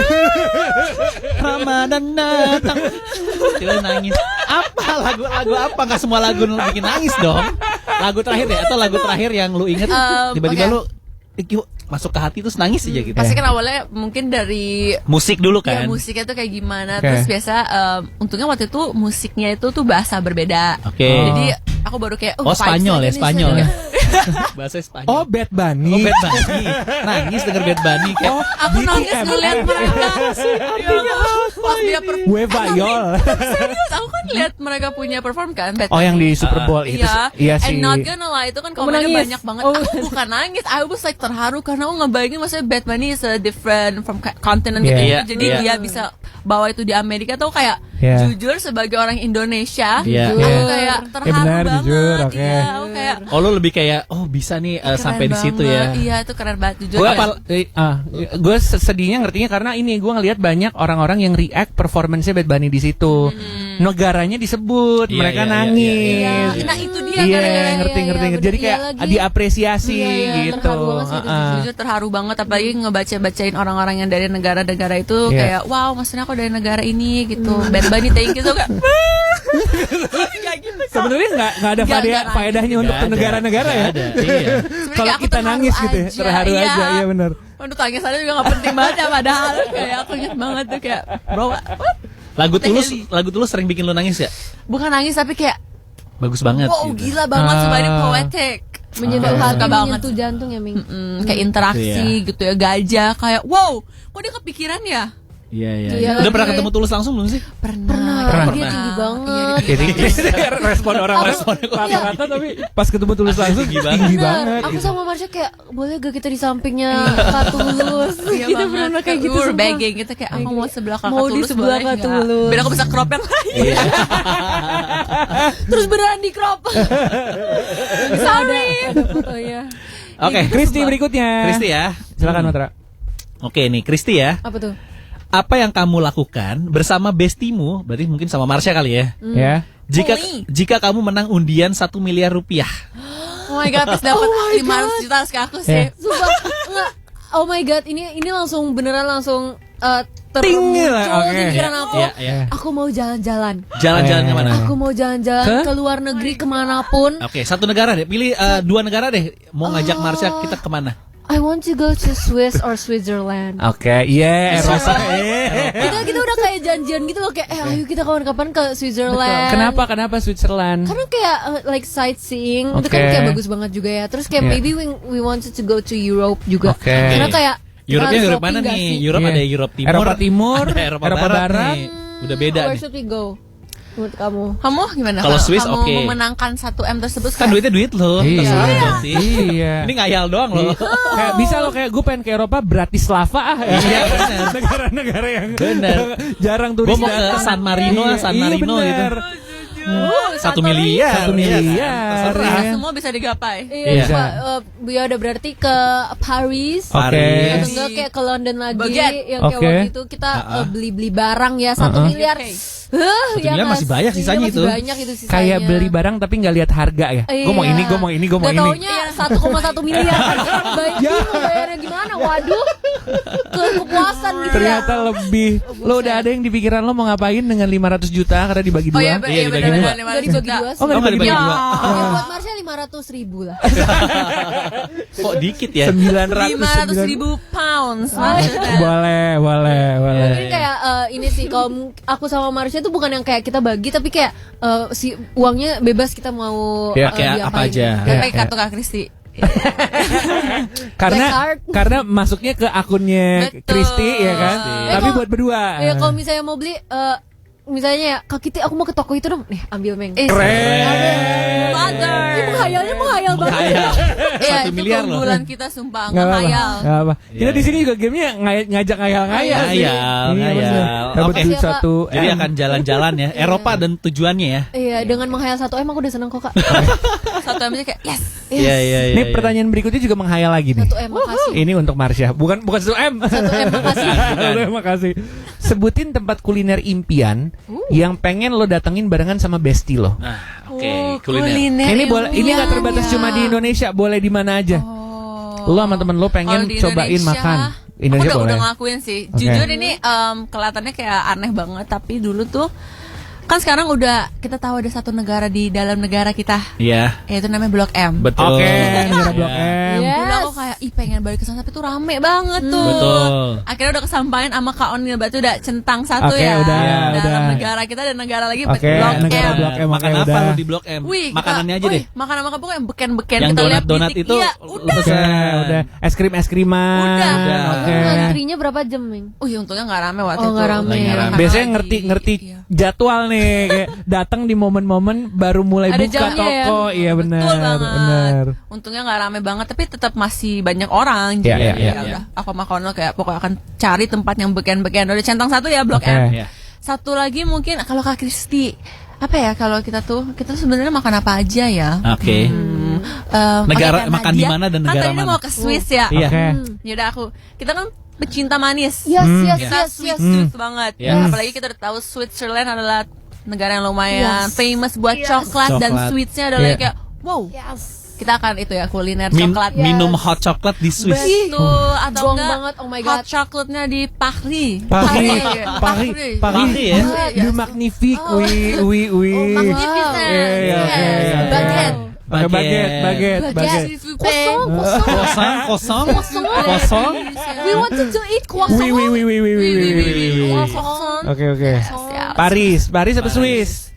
G: Ramadan datang. Tiba nangis. Apa lagu apa? Nggak semua lagu lu bikin nangis dong. Lagu terakhir ya atau lagu terakhir yang lu inget tiba-tiba
H: oke.
G: lu yuk, masuk ke hati terus nangis aja gitu.
H: Pasti kan awalnya mungkin dari
G: Musik dulu
H: ya
G: kan.
H: musiknya tuh kayak gimana.
F: Oke.
H: Terus biasa untungnya waktu itu musiknya itu tuh bahasa berbeda.
G: Oke.
H: Jadi aku baru kayak
G: Oh Spanyol ya,
H: vibes-nya
G: Spanyol
H: ini
G: ya.
H: seru.
G: Bahasa Spanyol.
F: Oh, Bad Bunny.
G: Oh, Bad Bunny. Nangis denger Bad Bunny kayak
H: Aku nangis ngeliat mereka. Pas dia perform.
F: Weva Yol.
H: Serius, aku kan lihat mereka punya perform kan. Bad
F: Oh, yang di
H: Bunny.
F: Super Bowl itu.
H: Iya,
F: Iya sih.
H: and not gonna lie itu kan komennya
I: nangis?
H: banyak banget.
I: Oh.
H: Aku bukan nangis, I was like terharu karena aku ngebayangin maksudnya Bad Bunny is a different from continent gitu.
F: Yeah.
H: Jadi
G: Yeah.
H: dia bisa bawa itu di Amerika tuh kayak
F: Yeah.
H: jujur sebagai orang Indonesia,
G: Yeah.
H: aku
F: Yeah.
H: kayak terharu
F: benar,
H: banget.
F: jujur, oke.
H: Iya, aku kayak
G: oh lu lebih kayak oh bisa nih
H: keren
G: sampai di situ
H: banget.
G: ya.
H: Iya, itu keren banget jujur.
G: Gue
H: Kayak-
F: Gue sedihnya ngertinya karena ini gue ngelihat banyak orang-orang yang react performance Bad Bunny di situ. Negaranya disebut,
G: Iya,
F: mereka
G: iya, iya,
F: nangis.
H: iya. Nah, itu dia
F: Iya,
H: gara-gara
F: ngerti.
I: iya,
F: Jadi
I: bener.
F: kayak
I: Iya lagi.
F: diapresiasi
I: Iya, iya,
F: gitu.
I: terharu banget sih itu,
H: Jujur terharu banget apalagi ngebaca-bacain orang-orang yang dari negara-negara itu
F: Iya.
H: kayak wow maksudnya aku dari negara ini gitu. Bad Bunny thank you tuh kayak
F: Sebenarnya nggak ada
H: Nggak nangis.
F: faedahnya untuk
G: Nggak
F: ke negara-negara ya.
G: ada. Iya.
F: Kalau
H: aku
F: kita
H: terharu
F: nangis gitu ya,
H: aja,
F: terharu
H: iya.
F: aja, iya benar.
H: Waduh tangisannya juga gak penting banget ya padahal kayak aku inget banget tuh kayak bro what?
G: Lagu tulus sering bikin lu nangis ya?
H: Bukan nangis tapi kayak
G: Bagus banget.
H: wow
G: gitu.
H: gila banget sumpah ini poetic.
I: Menyentuh
H: Suka
I: hati,
H: banget.
I: menyentuh jantung ya Ming.
H: Kayak interaksi gitu ya gajah kayak wow kok dia kepikiran ya
G: Iya.
I: Iya,
G: Udah
I: lagi.
G: pernah ketemu Tulus langsung belum sih?
I: Pernah.
F: Pernah.
I: Dia tinggi banget.
F: Jadi respon orang respon kata tapi pas ketemu Tulus langsung tinggi
I: Bener.
F: banget.
I: Aku
F: gitu.
I: sama Marsha kayak boleh gak kita di sampingnya Kak Tulus?
H: Iya
I: Kita
H: banget.
I: pernah kayak gitu.
H: We're
I: sumpah.
H: begging gitu kayak aku mau sebelah kakak
I: Mau di
H: Tulus
I: sebelah
H: boleh
I: Kak
H: nggak?
I: Tulus.
H: Biar aku bisa crop yang lain.
G: Iya.
I: Terus beneran di crop.
H: Sorry.
I: Ada fotonya.
G: Oke,
F: Kristi berikutnya.
G: Kristi ya.
F: Silakan Matra.
G: Oke nih, Kristi ya.
I: Apa tuh?
G: Apa yang kamu lakukan bersama bestimu? Berarti mungkin sama Marsha kali ya.
F: Ya.
G: Jika kamu menang undian 1 miliar rupiah.
H: Oh my god, terus dapat 500 juta ke aku sih.
I: Sumpah, enggak. Oh my god, ini langsung beneran langsung
F: Ting
I: termuncul
F: lah, oke.
I: di pikiran aku.
G: Iya.
I: Aku mau jalan-jalan.
G: Jalan-jalan kemana?
I: Aku mau jalan-jalan ke luar negeri kemanapun.
G: Oke, satu negara deh. Pilih 2 negara deh. Mau ngajak Marsha kita kemana?
I: I want to go to Swiss or Switzerland.
F: Oke, iya, Eropa.
I: Kita udah kayak janjian gitu loh kayak ayo kita kapan-kapan ke Switzerland.
F: Kenapa
I: Kan
F: Switzerland?
I: Karena kayak like sightseeing itu kan
F: Oke.
I: kayak bagus banget juga ya. Terus kayak
F: Yeah.
I: maybe we wanted to go to Europe juga.
F: Oke.
I: Karena kayak
G: Europe-nya
I: kita
G: Europe mana
I: shopping gak
G: nih?
I: sih?
G: Europe
F: Iya.
G: ada Europe Timur,
F: Eropa Timur,
G: ada Eropa,
F: Eropa
G: Barat.
F: Barat.
G: Nih. Udah beda
I: Where
G: nih.
I: should we go? Menurut kamu?
H: Kamu gimana?
G: Kalau Swiss,
H: kamu
G: oke.
H: memenangkan 1M tersebut
G: Kan duitnya duit lo.
F: Iya.
G: Terserah dong sih.
F: Iya.
G: Ini ngayal doang lo.
F: Kayak bisa lo kayak gue pengen ke Eropa Bratislava
G: Iya, bener.
F: negara-negara yang
G: Bener.
F: jarang turis
G: Gue mau ke
F: datang.
G: San Marino,
F: Iya,
G: San
F: iya,
G: Marino gitu.
F: bener.
G: 1 miliar.
F: 1 miliar.
G: Terserah.
F: Iya.
H: semua bisa digapai.
I: Iya,
G: Iya.
I: Pak, ya udah berarti ke Paris.
F: Oke.
G: Paris.
I: Atau enggak kayak ke London lagi
H: Baguette.
I: yang kayak
F: Oke.
I: waktu itu kita beli-beli barang ya 1 miliar.
G: miliar masih banyak sisanya itu.
I: Banyak itu sisanya.
F: Kayak beli barang tapi nggak lihat harga ya. Gue mau ini, gue mau ini, gue mau
I: Gak
F: ini.
I: taunya 1,1 miliar. Bayarnya gimana? Waduh. Kepuasan gitu ya.
F: Ternyata lebih. Lo udah ada yang di pikiran lo mau ngapain dengan 500 juta karena dibagi dua?
H: Oh iya,
G: Iya, dibagi dua.
I: Gak dibagi dua sih.
F: Oh, nggak dibagi
G: dibagi
F: dua.
G: dua.
I: Ya, buat Marsha 500.000 lah.
G: Kok dikit ya?
H: 500.000 pounds.
F: Boleh.
I: Mungkin kayak ini sih kalau aku sama Marsha tuh bukan yang kayak kita bagi tapi kayak si uangnya bebas kita mau
F: Ya,
G: kayak apa
I: diapain.
G: aja.
H: Pakai kartu Kak Kristi.
F: Karena
I: Black card.
F: karena masuknya ke akunnya
H: Betul.
F: Kristi ya kan.
I: Kristi.
F: Tapi
I: Eh,
F: buat berdua.
I: Ya kalau misalnya mau beli misalnya ya Kak Kiti aku mau ke toko itu dong. Nih ambil Meng.
H: Mother.
I: Ini menghayal banget.
G: Kaya.
H: Iya,
G: 1
H: itu
G: miliar loh.
H: keunggulan kita sumpah
F: Nggak apa-apa.
H: ngayal.
F: Nggak apa. Kita
G: Iya,
F: di sini juga gamenya ngajak ngayal-ngayal sih.
G: Ngayal.
F: Iya, bener. Dapat
G: Oke.
F: duit 1
G: Jadi akan jalan-jalan ya. Eropa dan tujuannya ya.
I: Iya, dengan menghayal 1M aku udah seneng kok Kak.
H: 1M aja kayak yes.
G: Iya.
F: Ini pertanyaan berikutnya juga menghayal lagi nih.
I: 1M makasih.
F: Ini untuk Marsha, bukan 1M.
I: 1M makasih.
F: 1M makasih. Sebutin tempat kuliner impian yang pengen lo datengin barengan sama bestie lo.
G: Nah, oke, kuliner.
F: Ini boleh, ini nggak terbatas cuma di Indonesia, boleh di mana aja. Lo sama temen lo pengen
H: Kalau di
F: cobain
H: Indonesia,
F: makan.
H: Aku
F: Indonesia
H: udah
F: boleh.
H: ngelakuin sih.
F: Oke.
H: Jujur ini kelihatannya kayak aneh banget, tapi dulu tuh kan sekarang udah kita tahu ada satu negara di dalam negara kita,
G: Iya,
H: yaitu namanya Blok M.
G: betul.
F: Oke, negara Blok M.
I: Yes.
H: Dulu aku kayak pengen balik ke sana tapi tuh rame banget tuh.
G: Betul.
H: Akhirnya udah kesampaian sama Kak Onil, berarti udah centang satu
F: Oke,
H: ya.
F: udah,
H: dalam
F: udah.
H: negara kita dan negara lagi
F: Oke,
H: Blok
F: negara
H: M.
F: Blok M,
G: Makan
F: oke,
G: apa
F: udah.
G: lo di Blok M?
H: Wih,
G: Makanannya aja deh.
H: Makanan pokoknya yang beken-beken
G: Yang
H: kita lihat di
G: donat-donat
H: tik-
G: itu
H: Iya,
G: lo
H: udah.
G: pesen.
F: Udah. Es krim-kriman.
H: Udah.
F: Oke.
I: Antrinya berapa jam, Meng?
H: Untungnya nggak rame waktu
I: Oh,
H: itu.
I: nggak rame.
G: Nggak rame.
F: Biasanya
H: Lagi.
F: ngerti
H: Iya.
F: jadwal nih, kayak datang di momen-momen baru mulai
I: Ada
F: buka
I: jamnya ya?
F: toko. Iya benar,
H: Betul banget.
F: benar.
H: Untungnya nggak rame banget, tapi tetap masih banyak orang.
F: Iya,
H: Jadi
F: iya, iya.
H: ya udah, aku sama Konel kayak pokoknya akan cari tempat yang beken-beken. Udah centang satu ya Blok
F: Oke.
H: M.
G: Iya.
H: Satu lagi mungkin kalau Kak Kristi, apa ya kalau kita sebenarnya makan apa aja ya?
G: Oke. Negara-
H: oke,
G: makan di mana dan negara
H: kan tadi
G: mana?
H: mau ke Swiss ya.
G: Iya.
F: Oke.
H: Yaudah kita kan pecinta manis.
I: Yes, yes,
H: Kita
I: yes,
H: sweet
I: yes.
H: tooth banget.
G: Yes.
H: Apalagi kita udah tahu Switzerland adalah negara yang lumayan
I: Yes.
H: famous buat coklat dan
G: Coklat.
H: sweetsnya adalah
F: Iya.
H: kayak wow. Kita akan itu ya kuliner coklat.
G: Minum hot coklat di Swiss.
H: Betul atau
I: Gong
H: enggak
I: banget, oh my God.
H: hot chocolate-nya di Paris.
F: Paris,
H: Paris.
G: Paris ya?
F: Le Magnifique, oui, oui, oui.
H: Magnificent.
F: Iya, iya, oke.
H: Yes. Baguette.
F: Pakai baguette.
H: S'il vous plaît.
G: Kosong. Kosong.
I: We wanted to eat croissant.
F: Oui, oui, oui, oui, oui, oui, oui, oui, oui.
H: Croissant.
F: Oke, oke.
H: Siap.
F: Paris atau Swiss?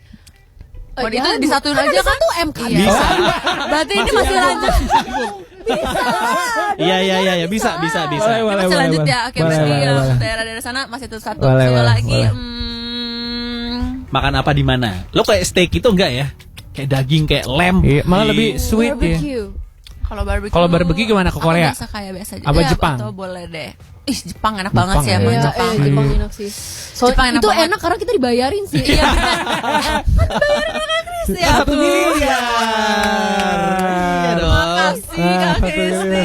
H: Oh, itu disatuin aja kan?
I: Satu M kan?
H: Iya. Berarti ini masih lanjut.
G: Iya, bisa.
F: Boleh, boleh,
H: Masih lanjut
F: boleh.
H: ya. Oke,
F: Boleh,
H: berarti
F: boleh,
H: yang
F: boleh.
H: daerah-daerah sana masih itu satu.
F: Boleh,
H: Satu
F: boleh,
H: lagi.
F: boleh.
G: Makan apa di mana? Lo kayak steak itu enggak ya? Kayak daging, kayak lem.
F: Iya, malah lebih sweet ya.
I: Barbecue.
H: Kalau
F: barbecue gimana, ke Korea?
H: Aku biasa aja.
F: Apa Jepang?
H: Atau boleh deh. Ih, Jepang enak banget sih
F: ya.
H: emang
I: Iya,
H: Jepang.
I: Jepang enak sih. So,
H: Jepang enak
I: itu
H: banget.
I: enak karena kita dibayarin sih.
H: Iya benar. Bayarin Kak Kris ya.
F: 1 miliar.
G: Iya dong.
H: Makasih Kak Kristi.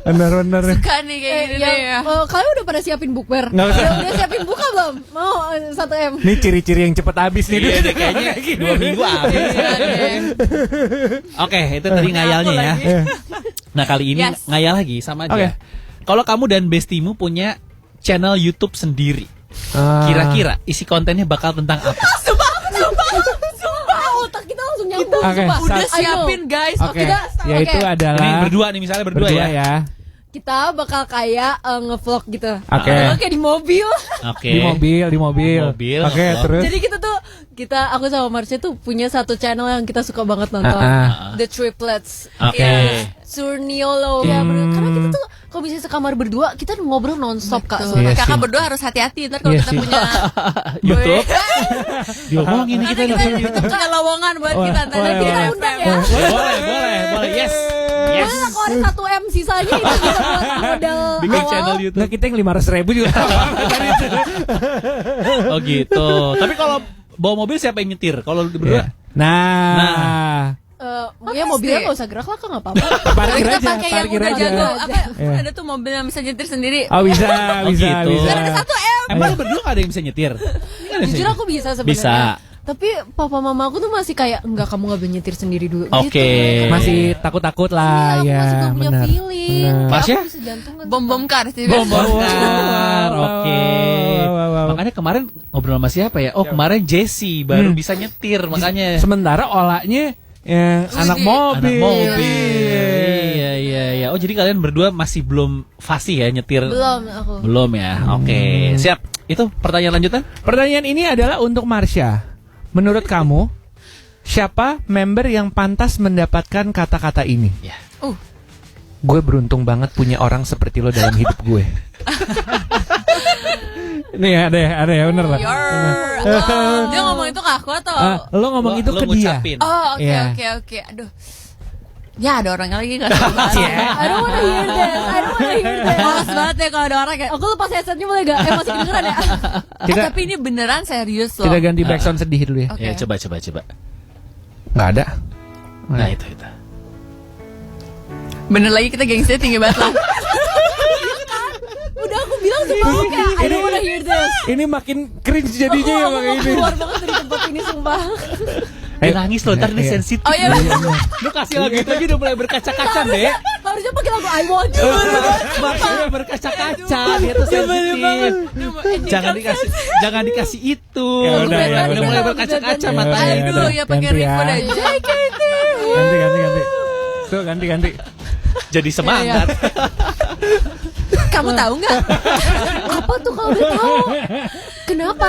F: Benar.
H: Suka nih kayak gini
I: Ya,
H: nih ya.
I: kalian udah pada siapin bukber?
F: Nggak usah.
I: Udah siapin buka belum? Mau 1M?
F: Ini ciri-ciri yang cepet habis nih.
G: Iya deh, kayaknya 2 minggu habis.
H: Iya deh.
G: Oke, itu tadi ngayalnya ya. Nah, kali ini
H: Yes.
G: ngayal lagi sama aja.
F: Oke.
G: Kalau kamu dan bestimu punya channel YouTube sendiri, kira-kira isi kontennya bakal tentang apa?
I: Sumpah, otak kita langsung nyambung.
F: Oke,
I: sumpah.
H: Udah
I: I know.
H: siapin guys.
F: Oke,
I: kita
F: yaitu
I: oke.
F: adalah
G: Ini berdua nih, misalnya berdua ya.
I: Kita bakal kayak ngevlog gitu.
F: Oke.
I: Kayak di mobil.
G: Oke.
F: Di mobil.
G: Mobil,
F: Oke,
G: ngevlog.
F: terus.
I: Jadi aku sama Marsha tuh punya satu channel yang kita suka banget nonton. The Triplets.
G: Oke.
I: Iya. Surniolo. Ya, bener. Karena kita tuh kalau bisa sekamar berdua, kita ngobrol nonstop Kak.
H: Betul.
F: Iya
H: Kakak
F: sih.
H: berdua harus hati-hati ntar kalau
F: Iya
H: kita
F: sih.
H: punya
G: YouTube. Diomongin nih
H: Nanti
G: kita
H: kita
G: nih.
H: itu punya lowongan buat
F: Wah,
H: kita ntar
F: boleh,
H: nanti kita
F: boleh.
H: undang ya.
G: Boleh. Yes.
I: Boleh lah kalau ada 1M sisanya itu bisa buat modal
G: Bikin
I: awal.
G: channel YouTube.
F: Nggak, kita yang 500.000 juga.
G: Oh gitu. Tapi kalau bawa mobil siapa yang nyetir? Kalau lu
F: Iya.
G: berdua?
F: Nah.
I: Ya mobilnya nggak usah gerak lah, Kak, nggak apa-apa.
F: Parkir
H: Kita
F: aja,
H: pakai yang
F: parkir
H: udah
F: aja.
H: jago. Apa?
F: Iya.
H: Ada tuh mobil yang bisa nyetir sendiri.
F: Oh, bisa.
G: gitu.
F: Bisa.
H: Biar ada 1M.
G: Emang lu berdua gak ada yang bisa nyetir?
I: Jujur aku bisa sebenarnya.
G: Bisa.
I: Tapi papa mama aku tuh masih kayak enggak, kamu nggak boleh nyetir sendiri dulu.
G: Oke.
I: Gitu.
F: Masih takut-takut lah,
I: Iya, aku
F: ya.
I: masih belum punya
F: Benar.
I: feeling.
F: Benar.
I: Kayak
G: Marsha?
I: aku bisa jantungan.
H: Bom car sih.
G: Bom
F: Wow,
G: bongkar.
F: wow,
G: Oke.
F: wow.
G: Makanya kemarin ngobrol sama siapa ya? Oh, kemarin Jesse baru bisa nyetir, makanya
F: Sementara olahnya yang anak mobil.
G: anak mobil. Iya. Oh, jadi kalian berdua masih belum fasih ya nyetir?
I: Belum aku.
G: Belum ya. Oke. Siap. Itu pertanyaan lanjutan?
F: Pertanyaan ini adalah untuk Marsha. Menurut kamu, siapa member yang pantas mendapatkan kata-kata ini?
G: Ya.
F: Gue beruntung banget punya orang seperti lo dalam hidup gue. Nih ada ya bener lah.
H: Dia ngomong itu ke aku atau?
F: Lo ngomong itu
G: Lo
F: ke dia.
G: ngucapin.
H: Oh,
F: Iya.
H: oke. Aduh. Ya ada orangnya lagi gak sabar.
I: I don't wanna hear this. I don't wanna hear this.
H: Males banget ya kalau ada orang kayak
I: Aku lepas headsetnya boleh gak? Masih kedengeran ya?
F: Kita
H: tapi ini beneran serius loh.
F: kita ganti backsound sedih dulu ya.
H: Oke.
G: Ya, coba.
F: Nggak ada.
G: Nah, itu.
H: Bener lagi kita gengsinya tinggi banget lah.
I: Udah aku bilang sama kamu kayak I don't wanna hear this.
F: Ini makin cringe jadinya ya
I: Aku
F: pakai
I: mau
F: ini.
I: keluar banget dari tempat ini sumpah.
G: Dia nangis loh, ntar dia
F: Iya.
G: sensitif.
H: Oh iya.
G: Lu kasih lagu itu aja udah mulai berkaca-kaca deh.
I: Harusnya pakai lagu I want you.
G: Maksudnya berkaca-kaca, dia tuh sensitif. Jangan dikasih itu.
F: Ya udah, ya
G: Udah
F: udah.
G: mulai berkaca-kaca
F: Ya
G: matanya.
F: udah,
H: Aduh,
F: udah.
H: ya pakai
F: Ganti
H: record
F: ya.
H: aja.
F: Ganti. Tuh ganti.
G: Jadi semangat.
H: Kamu tahu nggak?
I: Apa tuh kalau udah tahu? Kenapa?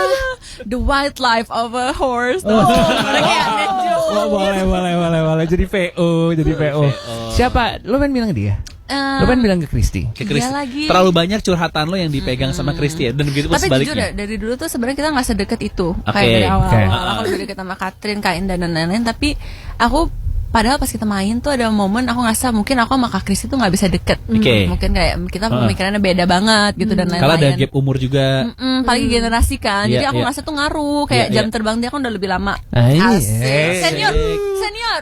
H: The wildlife of a horse. Mereka kayak Nejo.
F: Oh, boleh. Jadi VO. Siapa? Lo pengen bilang ke dia? Lo pengen bilang ke Kristi?
G: Ke Kristi.
H: Iya lagi.
G: Terlalu banyak curhatan lo yang dipegang sama Kristi ya, dan begitu pun
H: Tapi jujur
G: sebaliknya.
H: ya, dari dulu tuh sebenarnya kita nggak sedekat itu.
G: Oke.
H: Kayak dari awal-awal
F: Oke.
H: aku lebih dekat sama Katrin, Kak Indah dan lain-lain. Tapi aku padahal pas kita main tuh ada momen aku ngerasa mungkin aku sama Kak Kris itu nggak bisa deket.
G: Oke.
H: Mungkin kayak kita pemikirannya beda banget gitu dan lain-lain.
G: Kalau ada gap umur juga.
H: Apalagi generasi kan. Jadi
G: Iya,
H: aku
G: iya.
H: ngerasa tuh ngaruh. Kayak
G: Iya,
H: jam
G: iya.
H: terbang dia kan udah lebih lama.
F: Iya.
H: Asik. Senior.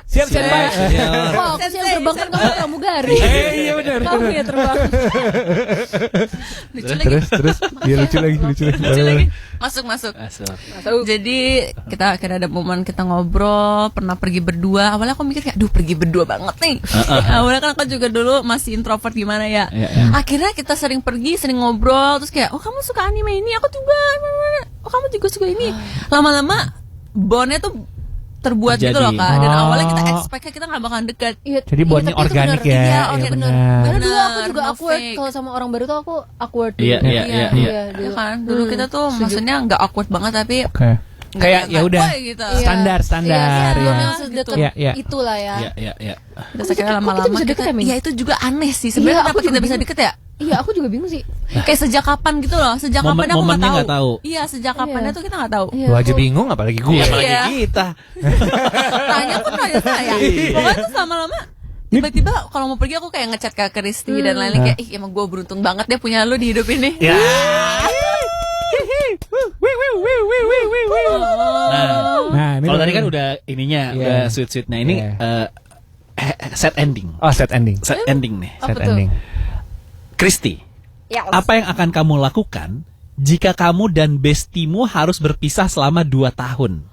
F: Siap.
I: Kok aku sih yang terbang kan kamu pramugari.
F: Iya benar.
I: Kamu ya terbang.
H: Lucu lagi.
F: Terus dia lucu lagi.
H: Lucu lagi. Masuk.
G: Asal.
H: Jadi kita akhirnya ada momen kita ngobrol, pernah pergi berdua. Awalnya aku mikir kayak, aduh pergi berdua banget nih. Awalnya kan aku juga dulu masih introvert gimana ya.
G: Iya.
H: Akhirnya kita sering pergi, sering ngobrol, terus kayak, oh kamu suka anime ini, aku juga. Oh kamu juga suka ini. Lama-lama bondnya tuh terbuat gitu loh
G: Terjadi.
H: Kak. Dan
F: Oh.
H: awalnya kita expect-nya kita gak bakalan deket.
I: Iya,
F: Jadi bondnya
I: tapi itu
F: organik
I: bener.
F: ya.
H: Iya,
F: Iya
H: bener.
F: benar.
I: Karena dulu aku
H: Bener,
I: juga
H: no
I: awkward
H: fake.
I: kalau sama orang baru tuh aku awkward.
G: Iya.
H: Iya
I: dulu.
H: kan, dulu kita tuh maksudnya nggak awkward banget tapi
F: Oke. Kayak ya udah
H: gitu.
F: standar
I: Iya, belum
F: ya.
I: yang sedekat
F: Iya, iya.
I: itulah ya.
G: Iya.
H: Terus akhirnya lama-lama
I: bisa deket ya, Min?
H: ya itu juga aneh sih sebenarnya.
I: Iya, aku
H: Kenapa kita
I: juga
H: bisa
I: bingung.
H: deket ya?
I: Iya, aku juga bingung sih.
H: Kayak sejak kapan gitu loh. Sejak
G: Momen-
H: kapan aku
G: momennya
H: nggak
G: nggak tahu.
H: Iya, sejak kapannya tuh kita nggak tahu.
I: Iya,
F: Lu aja
I: aku-
F: bingung apalagi gue.
G: Apalagi
H: Iya.
G: kita.
H: Tanya pun tanya saya. Pokoknya tuh lama-lama tiba-tiba kalau mau pergi aku kayak ngechat ke Kristi dan lain-lain kayak ih emang gue beruntung banget deh punya lu di hidup ini.
G: Ya.
F: Nah, ini
G: Kalau tadi
F: baru-
G: kan udah ininya,
F: Iya.
G: udah sweet-sweet. Nah, ini
F: Iya.
G: set ending.
F: Oh, set ending.
G: Set ending nih.
F: Set
I: Apa tuh?
F: ending.
G: Kristi,
I: Ya,
G: apa yang akan kamu lakukan jika kamu dan bestimu harus berpisah selama 2 tahun?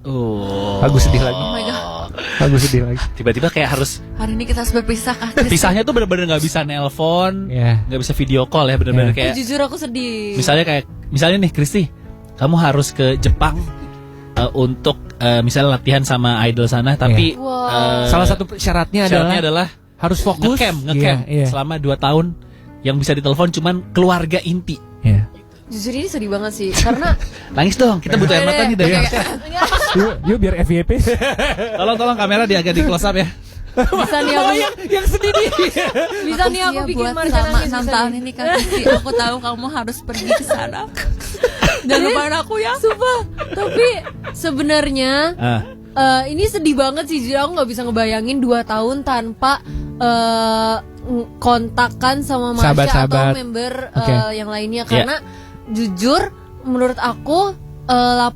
G: Oh.
F: Aku sedih lagi.
H: Oh my god.
F: Aku sedih lagi.
G: Tiba-tiba kayak harus
H: Hari ini kita harus berpisah Kak Kristi.
G: pisahnya tuh bener-bener nggak bisa nelpon,
F: Iya.
G: nggak bisa video call ya, bener-bener
F: Iya.
G: kayak
I: jujur aku sedih.
G: misalnya nih Kristi, kamu harus ke Jepang untuk misalnya latihan sama idol sana, tapi
I: Wow.
F: Salah satu syaratnya
G: syaratnya
F: adalah
G: adalah
F: harus fokus.
G: ngecamp
F: Iya.
G: selama 2 tahun yang bisa ditelepon cuman keluarga inti.
F: Iya.
I: Jujur ini sedih banget sih karena
G: Nangis dong, kita butuh air mata nih dari
F: Yuk biar FYP.
G: Tolong kamera agak di close up ya.
I: bisa nih aku
F: yang sedih nih.
I: bisa nih aku
H: Iya,
I: bikin
H: buat
I: Marsha
H: selama
I: nangis
H: 6
I: bisa
H: tahun
I: nih.
H: ini Kak Kristi. Aku tahu kamu harus pergi ke sana. Jangan lupain aku ya.
I: Sumpah, tapi sebenarnya
G: Ah,
I: ini sedih banget sih. Jujur aku nggak bisa ngebayangin 2 tahun tanpa kontakkan sama Marsha
F: Sahabat-sahabat.
I: atau member
F: Oke.
I: yang lainnya karena jujur menurut aku 80%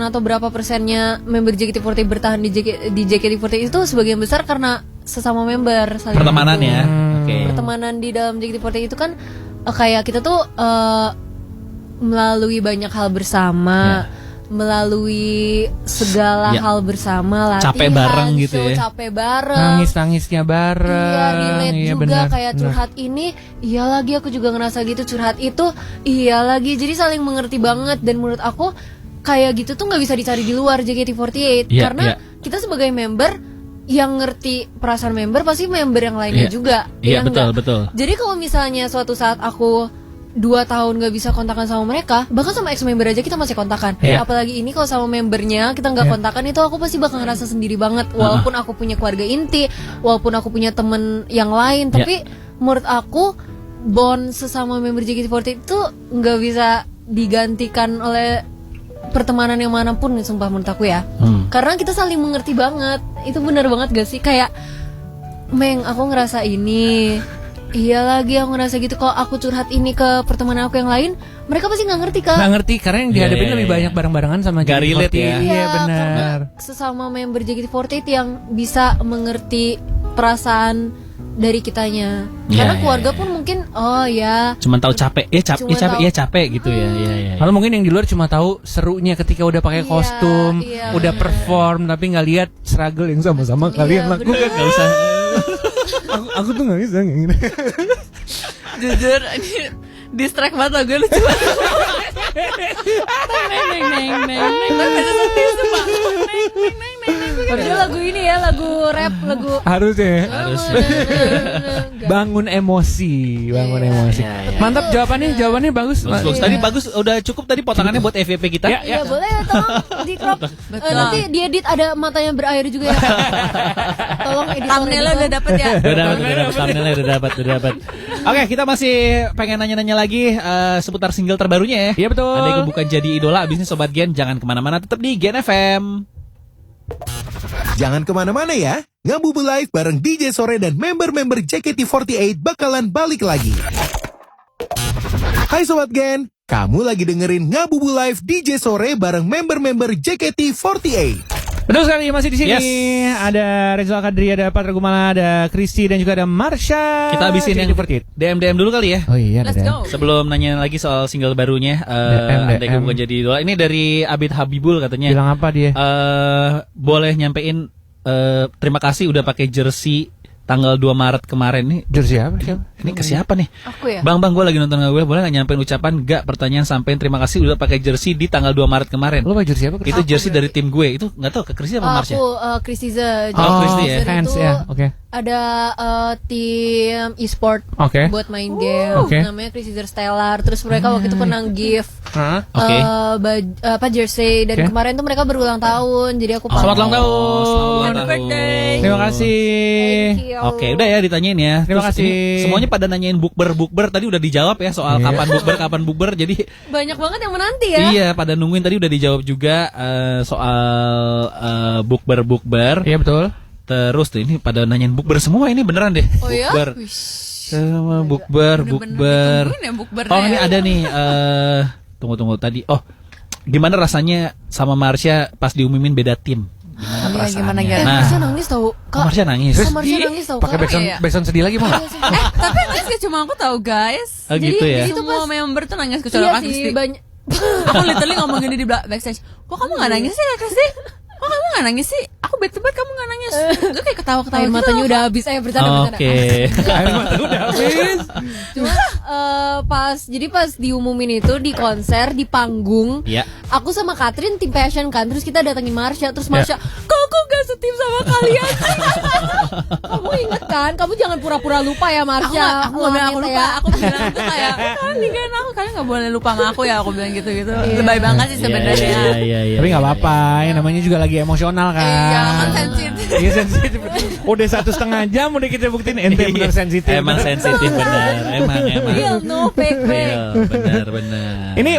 I: atau berapa persennya member JKT48 bertahan di JKT48 itu sebagian besar karena sesama member saling
G: pertemanan
I: mendukung.
G: ya. Oke.
I: Pertemanan di dalam JKT48 itu kan kayak kita tuh melalui banyak hal bersama, melalui segala
G: Ya.
I: hal bersama, latihan,
G: Capek bareng gitu
I: show,
G: ya.
I: capek bareng.
F: Nangis-nangisnya bareng.
I: Iya, relate
F: Iya,
I: juga
F: benar,
I: kayak
F: benar.
I: curhat ini, iya lagi aku juga ngerasa gitu, curhat itu, iya lagi. Jadi saling mengerti banget dan menurut aku kayak gitu tuh nggak bisa dicari di luar JKT48
G: Iya,
I: karena
G: iya.
I: kita sebagai member yang ngerti perasaan member pasti member yang lainnya
G: Iya.
I: juga.
G: Iya,
I: ya
G: betul,
I: nggak?
G: betul.
I: Jadi kalau misalnya suatu saat aku 2 tahun gak bisa kontakan sama mereka, bahkan sama ex member aja kita masih kontakan.
G: Iya.
I: Apalagi ini kalau sama membernya kita nggak kontakan, itu aku pasti bakal ngerasa sendiri banget. Walaupun aku punya keluarga inti, walaupun aku punya temen yang lain, tapi menurut aku bond sesama member JKT48 itu nggak bisa digantikan oleh pertemanan yang manapun, sumpah menurut aku ya. Karena kita saling mengerti banget. Itu benar banget gak sih? Kayak Meng, aku ngerasa ini. Iya lagi aku ngerasa gitu. Kalau aku curhat ini ke pertemanan aku yang lain, mereka pasti nggak ngerti Kak.
F: Nggak ngerti karena yang dihadapin
G: Iya,
F: lebih
G: iya,
F: banyak
G: iya.
F: bareng-barengan sama
G: Nggak relate
F: JKT48.
G: ya.
F: Iya
I: karena
F: benar.
I: sesama member JKT48 yang bisa mengerti perasaan dari kitanya.
G: Iya,
I: Karena
G: iya,
I: keluarga
G: iya.
I: pun mungkin oh ya.
G: Cuman tahu capek, capek gitu ya. Iya.
F: Kalau mungkin yang di luar cuma tahu serunya ketika udah pakai
I: Iya,
F: kostum,
I: iya,
F: udah
I: bener.
F: perform tapi nggak lihat struggle yang sama-sama kalian
I: Iya,
F: lakukan.
I: bener.
G: Gak usah.
F: Aku tuh nggak bisa kayak gini.
H: Jujur ini distract banget gue lucu banget.
I: Padahal lagu ini ya, lagu rap, lagu
F: Harus ya.
G: Harus.
F: Bangun emosi, bangun emosi.
G: Iya, iya.
F: Mantap jawabannya bagus.
G: Bagus. Tadi bagus, udah cukup tadi potongannya buat FYP kita.
I: Iya boleh tolong di crop. Nanti diedit ada matanya berair juga ya. Tolong edit
H: Thumbnailnya udah dapet ya.
G: Udah dapat, thumbnailnya udah dapat. Oke, kita masih pengen nanya-nanya lagi seputar single terbarunya ya.
F: Iya betul.
G: Andai aku bukan jadi idola, abis ini Sobat Gen jangan kemana-mana, tetap di Gen FM.
E: Jangan kemana-mana ya. Ngabubu Live bareng DJ Sore dan member-member JKT48 bakalan balik lagi. Hai Sobat Gen, kamu lagi dengerin Ngabubu Live DJ Sore bareng member-member JKT48.
F: Betul sekali, masih di sini.
G: Yes.
F: Ada Rizal Kadri, ada Patra Gumala, ada Kristi dan juga ada Marsha.
G: Kita habisin yang DM dulu kali ya.
F: Oh iya,
H: Let's
F: ada.
H: go.
G: Sebelum nanya lagi soal single barunya,
F: DM.
G: Andai aku bukan jadi idola. Ini dari Abid Habibul katanya.
F: Bilang apa dia?
G: Boleh nyampein terima kasih udah pakai jersey tanggal 2 Maret kemarin nih.
F: Jersey apa? Siapa?
G: Ini ke siapa nih?
I: Aku ya.
G: Bang, gue lagi nonton gue, boleh nggak nyampein ucapan gak pertanyaan sampein terima kasih udah pakai jersey di tanggal 2 Maret kemarin.
F: Lo pakai jersey apa?
G: Itu jersey dari tim gue. Itu nggak tahu ke Christy apa Marsha?
I: Aku Christiza.
G: Oh, Christy ya.
F: Fans
I: Itu
F: ya. Oke.
I: ada tim e-sport
F: Oke.
I: buat main game.
F: Oke.
I: Namanya Christiza Stellar. Terus mereka waktu itu pernah gift
F: Hah?
G: Oke.
I: jersey dan
F: Oke.
I: kemarin tuh mereka berulang tahun. Jadi aku
G: Selamat ulang tahun.
H: Happy
G: Selamat
H: birthday.
F: Terima kasih.
I: Thank you.
G: Oke, udah ya ditanyain ya.
F: Terima
G: Terus
F: kasih.
G: ini semuanya pada nanyain bukber tadi udah dijawab ya soal
F: Iya.
G: kapan bukber. Jadi
I: Banyak banget yang menanti ya.
G: iya pada nungguin tadi udah dijawab juga soal bukber.
F: Iya betul.
G: Terus tuh ini pada nanyain bukber semua ini beneran deh.
I: Oh ya?
G: Bukber. Sama bukber.
H: Ditungguin ya bukbernya.
G: Oh ini ada nih. Tunggu tadi. Oh gimana rasanya sama Marsha pas diumumin beda tim? Gimana perasaannya?
H: gimana?
G: Nah,
I: Marsha nangis tau.
G: oh, Marsha nangis.
I: Marsha nangis tau.
F: Pakai
I: Kak.
F: backsound,
H: iya.
F: backsound sedih lagi mau nggak?
H: Tapi nangis gak cuma aku tahu guys.
G: Oh gitu ya.
H: Jadi semua member tuh nangis kecuali
I: Iya
H: Kak
I: sih,
H: Kristi.
I: banyak.
H: Aku literally ngomong gini di backstage. Kok kamu gak nangis sih Kak Kristi? Kok kamu gak nangis sih? Aku bete banget kamu gak nangis. Lu kayak ketawa-ketawa
I: Air
H: gitu
I: matanya
H: loh.
I: udah habis. Bercanda-bercanda.
G: Oke.
F: Air mata udah habis.
I: Cuma pas diumumin itu di konser di panggung,
G: Ya.
I: aku sama Katrin tim Passion kan, terus kita datengin Marsha, terus
F: Ya.
I: Marsha, kok aku gak setim sama kalian sih? Kamu inget kan? Kamu jangan pura-pura lupa ya Marsha.
H: Aku gak bilang aku
I: Langit
H: lupa.
I: ya.
H: Aku bilang tuh kayak kan ninggalin aku. Kalian gak boleh lupa sama aku ya. Aku bilang gitu-gitu. Lebay banget sih sebenarnya.
G: Iya.
F: Tapi nggak apa-apa, yang namanya juga lagi emosional kan.
H: Iya kan sensitif.
F: Iya sensitif. Udah 1,5 jam udah kita buktiin ente bener sensitif.
G: Emang sensitif benar. Emang.
I: Real, no fake.
G: Real, benar.
F: Ini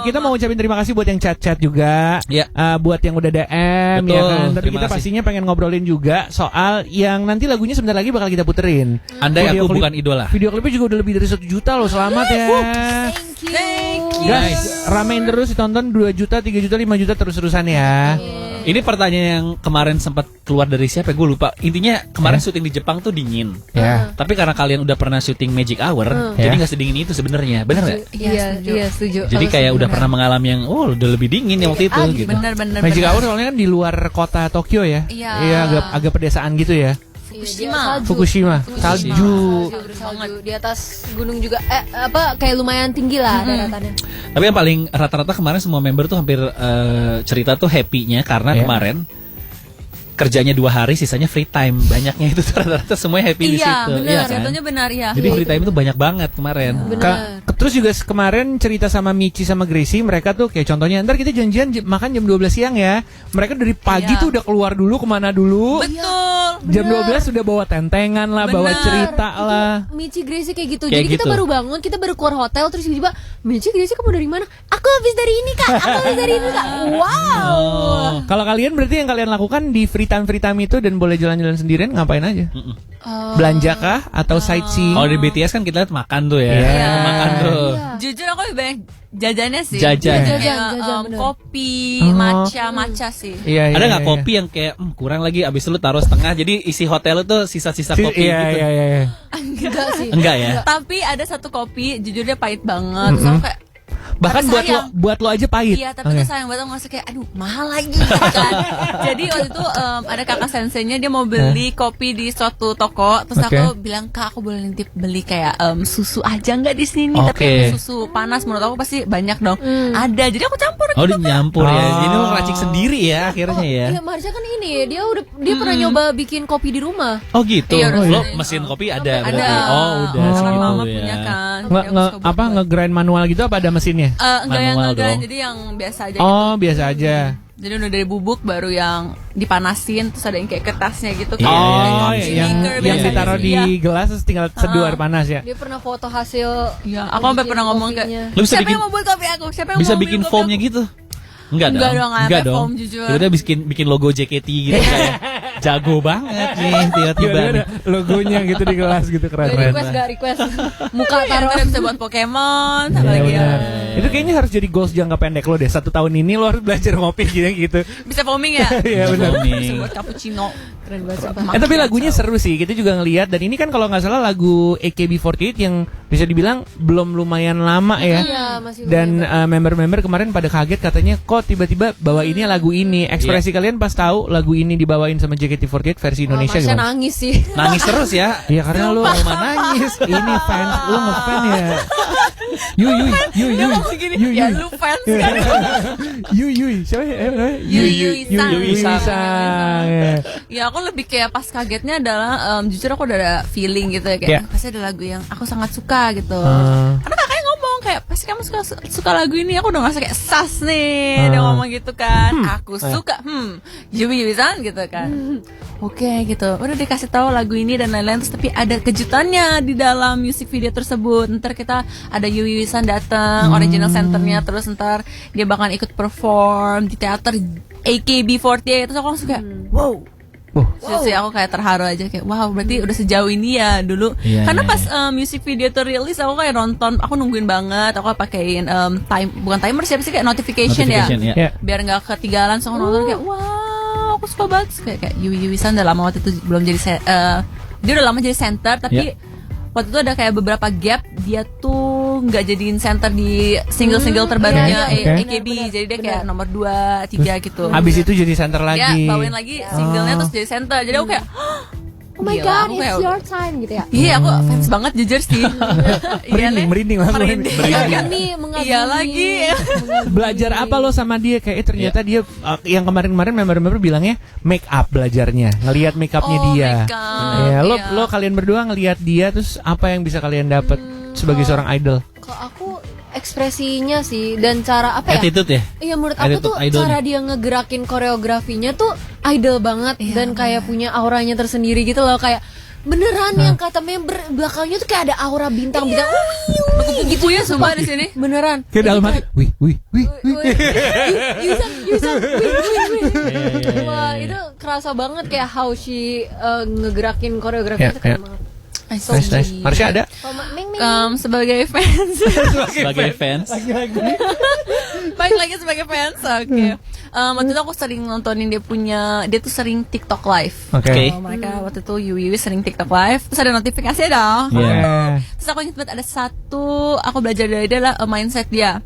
F: kita mau ucapin terima kasih buat yang chat-chat juga.
G: Ya.
F: Buat yang udah DM
G: Betul,
F: ya kan. Tapi
G: terima
F: kita
G: kasih.
F: pastinya pengen ngobrolin juga soal yang nanti lagunya sebentar lagi bakal kita puterin.
G: Andai
F: Video
G: aku
F: klip-
G: bukan idola.
F: Video klipnya juga udah lebih dari 1 juta loh. Selamat ya.
I: Thank you.
F: Guys, ramein terus ditonton 2 juta, 3 juta, 5 juta terus-terusan ya.
G: Ini pertanyaan yang kemarin sempat keluar dari siapa? Gue lupa. Intinya kemarin syuting di Jepang tuh dingin.
F: Ya.
G: Tapi karena kalian udah pernah syuting Magic Hour,
F: Ya.
G: jadi nggak sedingin itu sebenarnya. Bener nggak?
I: Iya, setuju.
G: Jadi kayak udah pernah mengalami yang udah lebih dingin yang waktu itu gitu.
H: Bener.
F: Magic Hour soalnya kan di luar kota Tokyo ya.
H: Iya.
F: agak pedesaan gitu ya.
H: Fukushima.
F: Fukushima, salju.
I: Salju di atas gunung juga kayak lumayan tinggi lah daratannya.
G: Tapi yang paling rata-rata kemarin semua member tuh hampir cerita tuh happy-nya karena
F: Ya.
G: kemarin kerjanya 2 hari, sisanya free time. Banyaknya itu tuh rata-rata semuanya happy di
H: Iya
G: situ.
H: bener.
G: Iya kan?
H: Jatuhnya benar ya.
G: Jadi free time itu banyak banget kemarin.
F: Terus juga kemarin cerita sama Michi sama Gracie, mereka tuh kayak contohnya ntar kita janjian makan jam 12 siang ya. Mereka dari pagi
H: Iya.
F: tuh udah keluar dulu kemana dulu.
H: Betul.
F: Jam 12 sudah bawa tentengan lah, bawa
H: Bener.
F: cerita lah.
I: Michi Gracie kayak gitu.
G: Kayak
I: Jadi kita
G: gitu.
I: baru bangun, kita baru keluar hotel terus tiba-tiba Michi Gracie kamu dari mana? Aku habis dari ini Kak. Aku habis dari ini Kak. Wow.
F: Kalau kalian berarti yang kalian lakukan di free time itu dan boleh jalan-jalan sendirian ngapain aja? Belanja kah atau sightseeing?
G: Oh di BTS kan kita lihat makan tuh ya.
F: Iya.
G: Makan tuh.
H: Jujur aku lebih banyak jajannya sih.
G: Jajan.
H: Kayak,
I: Jajan, bener.
H: kopi,
F: Oh.
H: matcha sih.
F: Iya,
G: Ada nggak
F: iya.
G: kopi yang kayak kurang lagi abis itu lu taruh setengah jadi isi hotel itu sisa-sisa kopi
F: Iya,
G: gitu?
F: iya.
I: Enggak sih.
G: Enggak ya?
H: Tapi ada satu kopi, jujur dia pahit banget. Terus aku kayak
F: Bahkan
H: tapi sayang.
F: buat lo aja pahit.
H: Iya, tapi
F: Oke.
H: itu sayang banget, aku ngerasa kayak aduh mahal lagi gitu kan. Jadi waktu itu ada kakak senseinya, dia mau beli kopi di suatu toko. Terus
F: Oke.
H: aku bilang, "Kak, aku boleh nitip beli kayak susu aja nggak di sini?"
G: Oke.
H: Tapi yang susu panas menurut aku pasti banyak dong. Ada. Jadi aku campur
G: Oh
H: gitu.
G: dinyampur ya.
F: Oh.
G: Ini lo ngeracik sendiri ya akhirnya ya.
I: Iya, Marsha kan ini dia pernah nyoba bikin kopi di rumah.
G: Oh gitu.
H: Iya, udah
G: Lo
H: sering.
G: mesin kopi ada
H: Ada.
G: berarti. Oh udah
H: Karena
G: segitu
H: mama
G: ya.
H: punya kan.
F: Nge,
H: Jadi aku suka buat.
F: nge-grind manual gitu apa ada mesinnya?
H: Enggak yang
G: Manual
H: ngegrind,
G: dong.
H: jadi yang biasa aja.
F: Oh, biasa aja.
H: Jadi udah dari bubuk baru yang dipanasin, terus ada yang kayak kertasnya gitu.
G: Iya,
F: Oh,
G: iya,
F: yang
H: Maker
F: yang
H: biasanya
F: ditaruh
H: sih,
F: di
H: iya.
F: gelas terus tinggal seduh air panas ya.
I: Dia pernah foto hasil.
H: Iya, aku sampai pernah ngomong kayak,
I: kopinya.
G: Lu bisa
H: siapa
G: bikin-
H: yang mau buat kopi aku? Siapa yang
G: Bisa
H: mau
G: bikin
H: beli kopi
G: foamnya
H: aku?
G: gitu? Enggak
H: Enggak
G: dong.
H: dong,
G: Enggak
H: ada
G: dong.
H: foam jujur.
G: Udah bikin logo JKT gitu kayak jago banget nih tiba-tiba.
F: Iya, ada logonya gitu di gelas gitu
I: Gak
F: keren.
I: request, gak request. Muka
H: Taruh
I: taruh.
H: bisa buat Pokemon, apa
F: Iya,
H: lagi ya?
F: benar. Itu kayaknya harus jadi goals jangka pendek lo deh. 1 tahun ini lo harus belajar ngopi gitu.
H: Bisa foaming ya?
F: Iya benar.
H: Bisa buat cappuccino.
I: Keren banget sumpah.
F: Tapi lagunya seru sih. Kita juga ngelihat dan ini kan kalau nggak salah lagu AKB48 yang bisa dibilang belum lumayan lama ya.
I: Iya, masih
F: Dan member-member kemarin pada kaget katanya kok tiba-tiba bawainnya lagu ini. Ekspresi kalian pas tahu lagu ini dibawain sama JKT48 versi Indonesia
I: Masya
F: gimana?
I: nangis sih.
G: Nangis terus ya.
F: Iya karena lu
G: Rumah nangis.
F: ini fans lu ngefan ya. Yuy.
H: Dia ngomong gini, ya lu fans kan?
F: Yuy. Siapa ya?
H: Yui Sang.
F: Sang. Ya.
H: Ya aku lebih kayak pas kagetnya adalah jujur aku udah ada feeling gitu ya kayak
F: Yeah.
H: pasti ada lagu yang aku sangat suka gitu.
F: Ah.
H: Karena kakaknya ngomong kayak pasti kamu suka lagu ini. Aku udah ngerasa kayak sas nih dia ngomong gitu kan. Aku suka Yui San gitu kan. Oke gitu. Udah dikasih tahu lagu ini dan lain-lain terus tapi ada kejutannya di dalam music video tersebut. Ntar kita ada Yui San datang original centernya terus ntar dia bakal ikut perform di teater AKB48 terus aku langsung kayak wow. Terus ya aku kayak terharu aja kayak wow berarti udah sejauh ini ya dulu.
G: Iya,
H: Karena
G: iya,
H: pas music video tuh rilis aku kayak nonton, aku nungguin banget, aku pakein bukan timer siapa sih kayak notification ya.
F: Ya.
H: Biar nggak ketinggalan so aku nonton kayak wow aku suka banget kayak Yui San udah lama waktu itu belum jadi dia udah lama jadi center tapi waktu itu ada kayak beberapa gap dia tuh nggak jadiin center di single terbarunya
F: iya.
H: AKB jadi dia kayak nomor 2, 3 gitu.
F: Habis itu jadi center
H: Dia
F: lagi.
H: bawain lagi singlenya terus jadi center jadi aku kayak
I: Oh my
H: gila,
I: god,
H: aku
I: it's
H: kayak-
I: your time gitu ya.
H: iya aku fans banget jujur sih. Iya, Nek.
F: merinding langsung.
I: Mengagumi, mengagumi.
H: Iya lagi.
F: Belajar apa lo sama dia kayak ternyata dia yang kemarin-kemarin member-member bilangnya make up belajarnya ngelihat make upnya
H: Oh,
F: dia.
H: make up,
F: Ya,
H: iya.
F: lo kalian berdua ngelihat dia terus apa yang bisa kalian dapat sebagai seorang idol?
I: Kalau aku ekspresinya sih dan cara apa ya?
G: Attitude ya.
I: Iya menurut aku
G: Attitude
I: tuh
G: idolnya.
I: cara dia ngegerakin koreografinya tuh idol banget dan kayak punya auranya tersendiri gitu loh kayak beneran yang kata member belakangnya tuh kayak ada aura bintang-bintang.
H: Gitu ya sumpah di sini.
I: Beneran.
F: Kayak dalam hati, wih.
I: Yusan, wah itu kerasa banget kayak how she ngegerakin koreografinya
F: Ya,
I: tuh keren
F: ya.
I: banget.
F: Nice. Marsha ada?
I: Kalau Ming
H: Sebagai fans.
G: Sebagai fans.
H: Baik lagi sebagai fans. Oke. Waktu itu aku sering nontonin dia tuh sering TikTok live.
F: Oke.
H: Mereka waktu itu Yui sering TikTok live. Terus ada notifikasi dong.
F: Iya.
H: Terus aku ingat banget ada satu aku belajar dari dia lah mindset dia.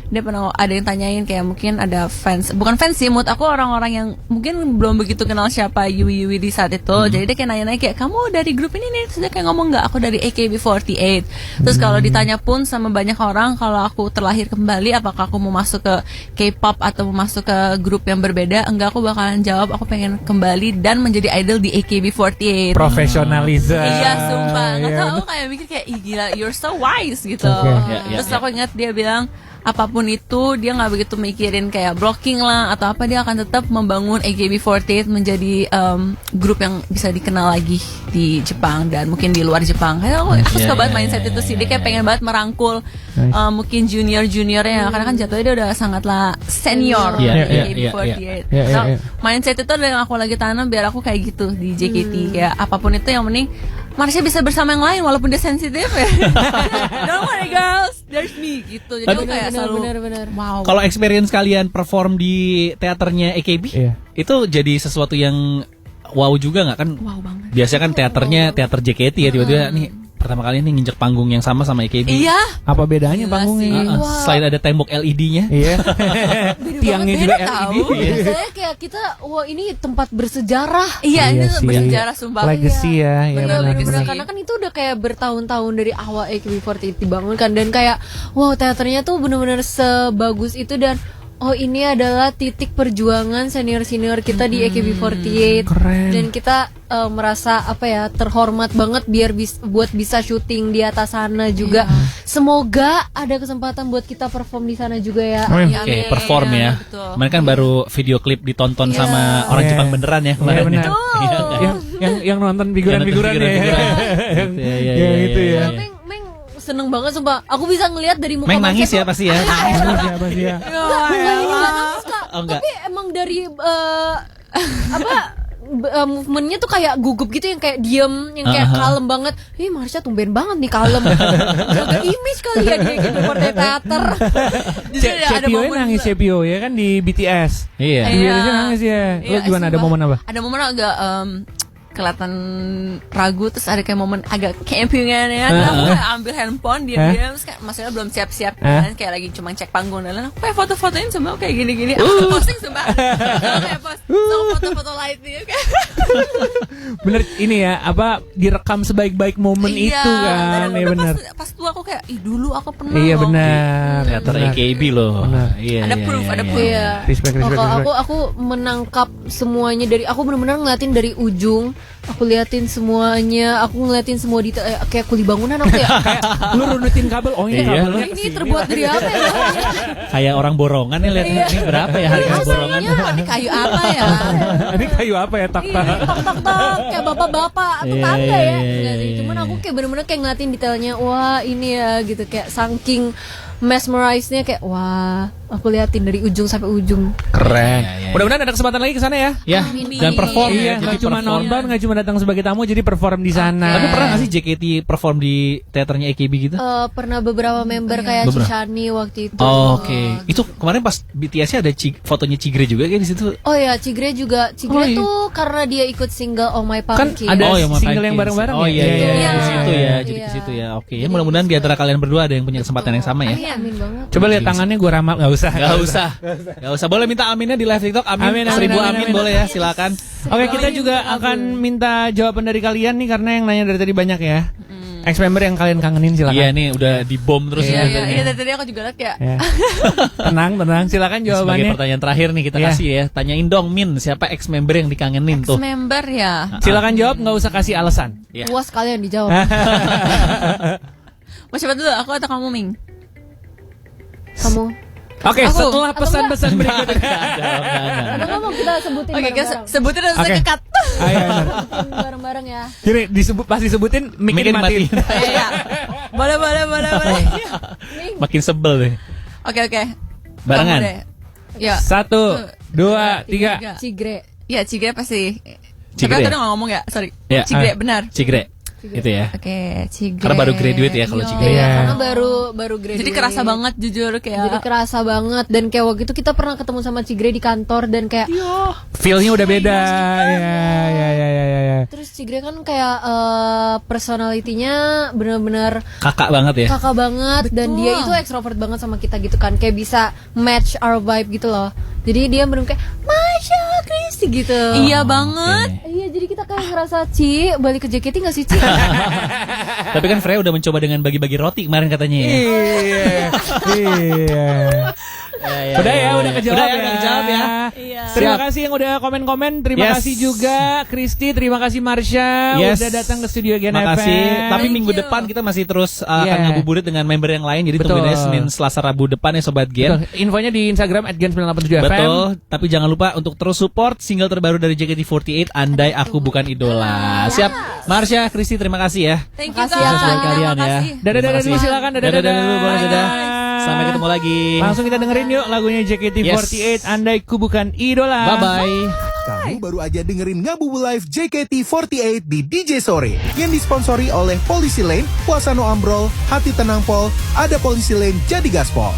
H: Dia pernah ada yang tanyain kayak mungkin ada fans, bukan fans sih, menurut aku orang-orang yang mungkin belum begitu kenal siapa Yui di saat itu. Jadi dia kayak nanya-nanya kayak kamu dari grup ini nih, terus dia kayak ngomong nggak aku dari AKB48. Terus kalau ditanya pun sama banyak orang kalau aku terlahir kembali apakah aku mau masuk ke K-pop atau mau masuk ke grup yang berbeda, enggak aku bakalan jawab aku pengen kembali dan menjadi idol di AKB48.
F: Profesionalism.
H: Iya sumpah nggak
F: Iya,
H: tahu aku kayak mikir kayak ih gila you're so wise gitu.
F: Oke.
H: Terus aku ingat dia bilang apapun itu dia nggak begitu mikirin kayak blocking lah atau apa, dia akan tetap membangun AKB48 menjadi grup yang bisa dikenal lagi di Jepang dan mungkin di luar Jepang. Kayak aku suka banget mindset itu sih, dia kayak pengen banget merangkul mungkin juniornya karena kan jatuhnya dia udah sangatlah senior
G: Iya,
H: di
G: iya,
H: AKB48.
F: iya,
H: So,
F: iya.
H: mindset itu adalah yang aku lagi tanam biar aku kayak gitu di JKT kayak apapun itu yang penting Marsha bisa bersama yang lain walaupun dia sensitif ya. Don't worry girls, there's me gitu. Jadi aku kayak selalu
I: bener.
H: wow.
G: Kalau experience kalian perform di teaternya AKB,
F: Iya.
G: itu jadi sesuatu yang wow juga nggak kan?
H: Wow banget.
G: Biasanya kan teaternya teater JKT ya, tiba-tiba nih pertama kali nih nginjek panggung yang sama AKB.
H: Iya.
F: Apa bedanya
H: Gila
F: panggungnya?
H: sih.
G: Selain ada tembok LED-nya.
F: Iya. Tiangnya juga
H: beda
F: LED.
H: tahu.
F: Iya.
I: Biasanya kayak kita wah ini tempat bersejarah.
H: Iya, ini
F: Iya
H: tuh
F: sih.
H: bersejarah sumpah.
F: Legacy ya, ya
H: Bener,
F: benar.
H: legacy.
I: Bener, karena kan itu udah kayak bertahun-tahun dari awal AKB48 dibangunkan dan kayak wow teaternya tuh bener-bener sebagus itu dan oh ini adalah titik perjuangan senior-senior kita di AKB48
F: Keren.
I: dan kita merasa apa ya terhormat banget biar buat bisa syuting di atas sana juga. Semoga ada kesempatan buat kita perform di sana juga ya.
F: Amin.
H: Iya,
G: Oke,
H: amin.
G: perform ya.
H: Betul.
G: Kemarin kan baru video klip ditonton sama orang
F: Iya.
G: Jepang beneran ya
F: Iya
G: kemarin.
F: benar.
G: Iya, kan?
F: Yang nonton figuran-figuran ya.
G: Figuran-figuran.
F: Yang
G: Iya,
F: yang itu ya.
I: Meng seneng banget sumpah. Aku bisa ngelihat dari muka
G: Meng nangis
I: Marsha
G: ya
I: tuh-
G: pasti ya.
F: Siapa sih ya?
I: Enggak nangis, Kak.
G: Oh, enggak.
I: Tapi emang dari apa movementnya tuh kayak gugup gitu, yang kayak diem, yang kayak kalem banget. Marsha tumben banget nih kalem. Jaga image kali ya dia gitu di teater.
H: Justru ada
F: Cepio
H: momen
F: nangis
H: juga.
F: Cepio ya kan di BTS.
G: Iya.
F: Di BTS nangis ya. Lo gimana, ada
H: sumpah.
F: momen apa?
H: Ada momen agak kelihatan ragu, terus ada kayak momen agak campingan ya. Terus aku kayak ambil handphone diam-diam, terus kayak maksudnya belum siap-siap kan, kayak lagi cuma cek panggung dan lain. Aku kayak foto-fotoin semua kayak gini-gini. Aku posting semua. Aku kayak post foto-foto light gitu kayak.
F: Bener ini ya, apa direkam sebaik-baik momen itu kan.
H: dan
F: Ya
H: udah
F: benar.
H: Pas tua aku kayak, dulu aku pernah.
F: Iya
H: loh."
F: benar.
G: Teater
F: Benar.
G: AKB loh.
F: Benar.
G: Iya.
H: Ada
G: iya,
H: proof,
G: iya,
H: ada
G: iya.
H: proof.
I: Iya.
F: Respect.
I: Kalau aku menangkap semuanya dari, aku benar-benar ngeliatin dari ujung. Aku liatin semuanya, aku ngeliatin semua detail, kayak kuli bangunan aku ya.
F: Kayak lu runutin kabel, oh ini
G: Iya,
F: kabelnya
I: Ini
F: kesini.
I: terbuat dari apa ya?
G: Kayak orang borongan nih lihat ini berapa ya harga borongan.
H: Ini kayu apa ya?
F: Ini kayu apa ya, tak-tak?
I: Tok kayak bapak-bapak atau
G: Iya,
I: tangga
G: iya,
I: ya.
G: iya,
I: Enggak sih,
G: iya,
I: cuman
G: iya.
I: aku kayak bener-bener kayak ngeliatin detailnya. Wah ini ya gitu, kayak saking mesmerize-nya, kayak wah aku liatin dari ujung sampai ujung.
F: Keren.
G: Iya, iya.
F: Mudah-mudahan ada kesempatan lagi ke sana ya.
G: Ya, dan perform
F: Iya,
G: ya.
F: nggak
G: Jadi
F: cuma
G: perform.
F: nonton, nggak cuma datang sebagai tamu, jadi perform di sana.
G: Tapi pernah gak sih JKT perform di teaternya AKB gitu?
I: Pernah beberapa member kayak
G: Beberapa.
I: Cishani waktu itu.
G: Oh, oke. Itu kemarin pas BTS-nya ada fotonya Cigre juga kayak di situ.
I: Oh ya, Cigre juga. Cigre
G: Oh, iya.
I: tuh karena dia ikut single Oh My
F: Kan
I: Pumpkin.
F: ada
G: Oh, yang mau
F: single yang
G: Pumpkins.
F: bareng-bareng
G: Oh
F: ya?
G: iya,
F: Iya,
G: iya,
F: iya,
G: di situ
F: iya.
G: ya, jadi di situ ya. Oke, ya mudah-mudahan di antara kalian berdua ada yang punya kesempatan yang sama ya.
I: Amin banget.
F: Coba lihat tangannya, gue ramal. Nggak usah.
G: Gak usah. Boleh minta aminnya di live TikTok. Amin.
F: Amin,
G: 1000
F: amin,
G: amin
F: amin.
G: boleh ya, silakan.
F: Oke, kita juga akan minta jawaban dari kalian nih, karena yang nanya dari tadi banyak ya. Ex-member yang kalian kangenin silakan.
G: Iya nih udah dibom terus
H: Iya,
G: ya.
H: iya, dari tadi aku juga liat kayak.
F: Ya. Tenang, silakan
G: Sebagai
F: jawabannya.
G: pertanyaan terakhir nih kita
F: Iya.
G: kasih ya. Tanyain dong Min, siapa ex-member yang dikangenin tuh?
H: Member ya.
F: Silakan jawab, nggak usah kasih alasan.
G: Iya.
I: Puas kalian dijawab.
H: Mau siapa dulu? Aku atau kamu, Ming?
I: Kamu.
F: Oke,
H: Aku.
F: setelah pesan-pesan berikut ini.
I: Ada nggak mau kita sebutin
H: Oke, kita
I: bareng-bareng?
H: sebutin dan
F: Oke.
H: cut.
F: Ayo, benar.
I: Sebutin bareng-bareng ya.
F: Gini, pas disebutin, mic-nya dimatiin.
H: Iya. Boleh.
G: Makin sebel deh.
H: Oke.
G: Barengan.
H: Kamu deh. Ya.
F: 1, 2, 3.
I: Cigre.
H: Ya, Cigre pasti.
G: Cigre.
H: Tapi aku tadi nggak ngomong ya, sorry.
G: Ya.
H: Cigre, benar.
G: Cigre. Itu ya.
H: Oke, Cigre.
G: Karena baru graduate ya kalau Cigre.
F: Iya.
I: Karena baru graduate.
H: Jadi kerasa banget jujur kayak.
I: Jadi kerasa banget, dan kayak waktu itu kita pernah ketemu sama Cigre di kantor, dan kayak
F: Feel-nya udah beda. Ya.
I: terus Cigre kan kayak personality-nya benar-benar
G: Kakak banget ya.
I: kakak banget, dan
H: Betul.
I: dia itu extrovert banget sama kita gitu kan, kayak bisa match our vibe gitu loh. Jadi dia bener kayak Masya Kristi gitu.
H: Iya banget.
I: Iya, jadi kita kayak ngerasa Ci balik ke JKT gak sih Ci?
G: Tapi kan Freya udah mencoba dengan bagi-bagi roti kemarin katanya ya.
F: Iya. Udah ya, udah kejawab
G: Udah
F: ya.
G: udah kejawab ya.
H: Iya.
F: Terima
G: Siap.
F: kasih yang udah komen-komen. Terima
G: Yes.
F: kasih juga Kristi, terima kasih Marsha
G: Yes.
F: udah datang ke studio Gen
G: Makasih.
F: FM.
G: Tapi
H: Thank
G: minggu
H: you.
G: depan kita masih terus akan
F: Yeah.
G: ngabuburit dengan member yang lain. Jadi
F: Betul.
G: tungguin aja Senin, Selasa, Rabu depan ya Sobat Gen.
F: Betul. Infonya di Instagram @gen987fm.
G: Betul, tapi jangan lupa untuk terus support single terbaru dari JKT48, Andai Aku Bukan Idola. Siap, Marsha, Kristi, terima kasih ya.
H: Thank you
I: Makasih
H: guys.
I: ya.
G: Buat kalian ya.
F: Dadah
G: Terima
F: dulu
G: kasih.
F: silakan.
G: Dadah dulu, boleh dadah. Sampai ketemu lagi.
F: Langsung kita dengerin yuk lagunya JKT48 Andai Ku Bukan Idola.
G: Bye bye.
E: Kamu baru aja dengerin Ngabubu Live JKT48 di DJ Sore yang disponsori oleh Polisi Lane, Puasano Ambrol, Hati Tenang Pol, ada Polisi Lane jadi gaspol.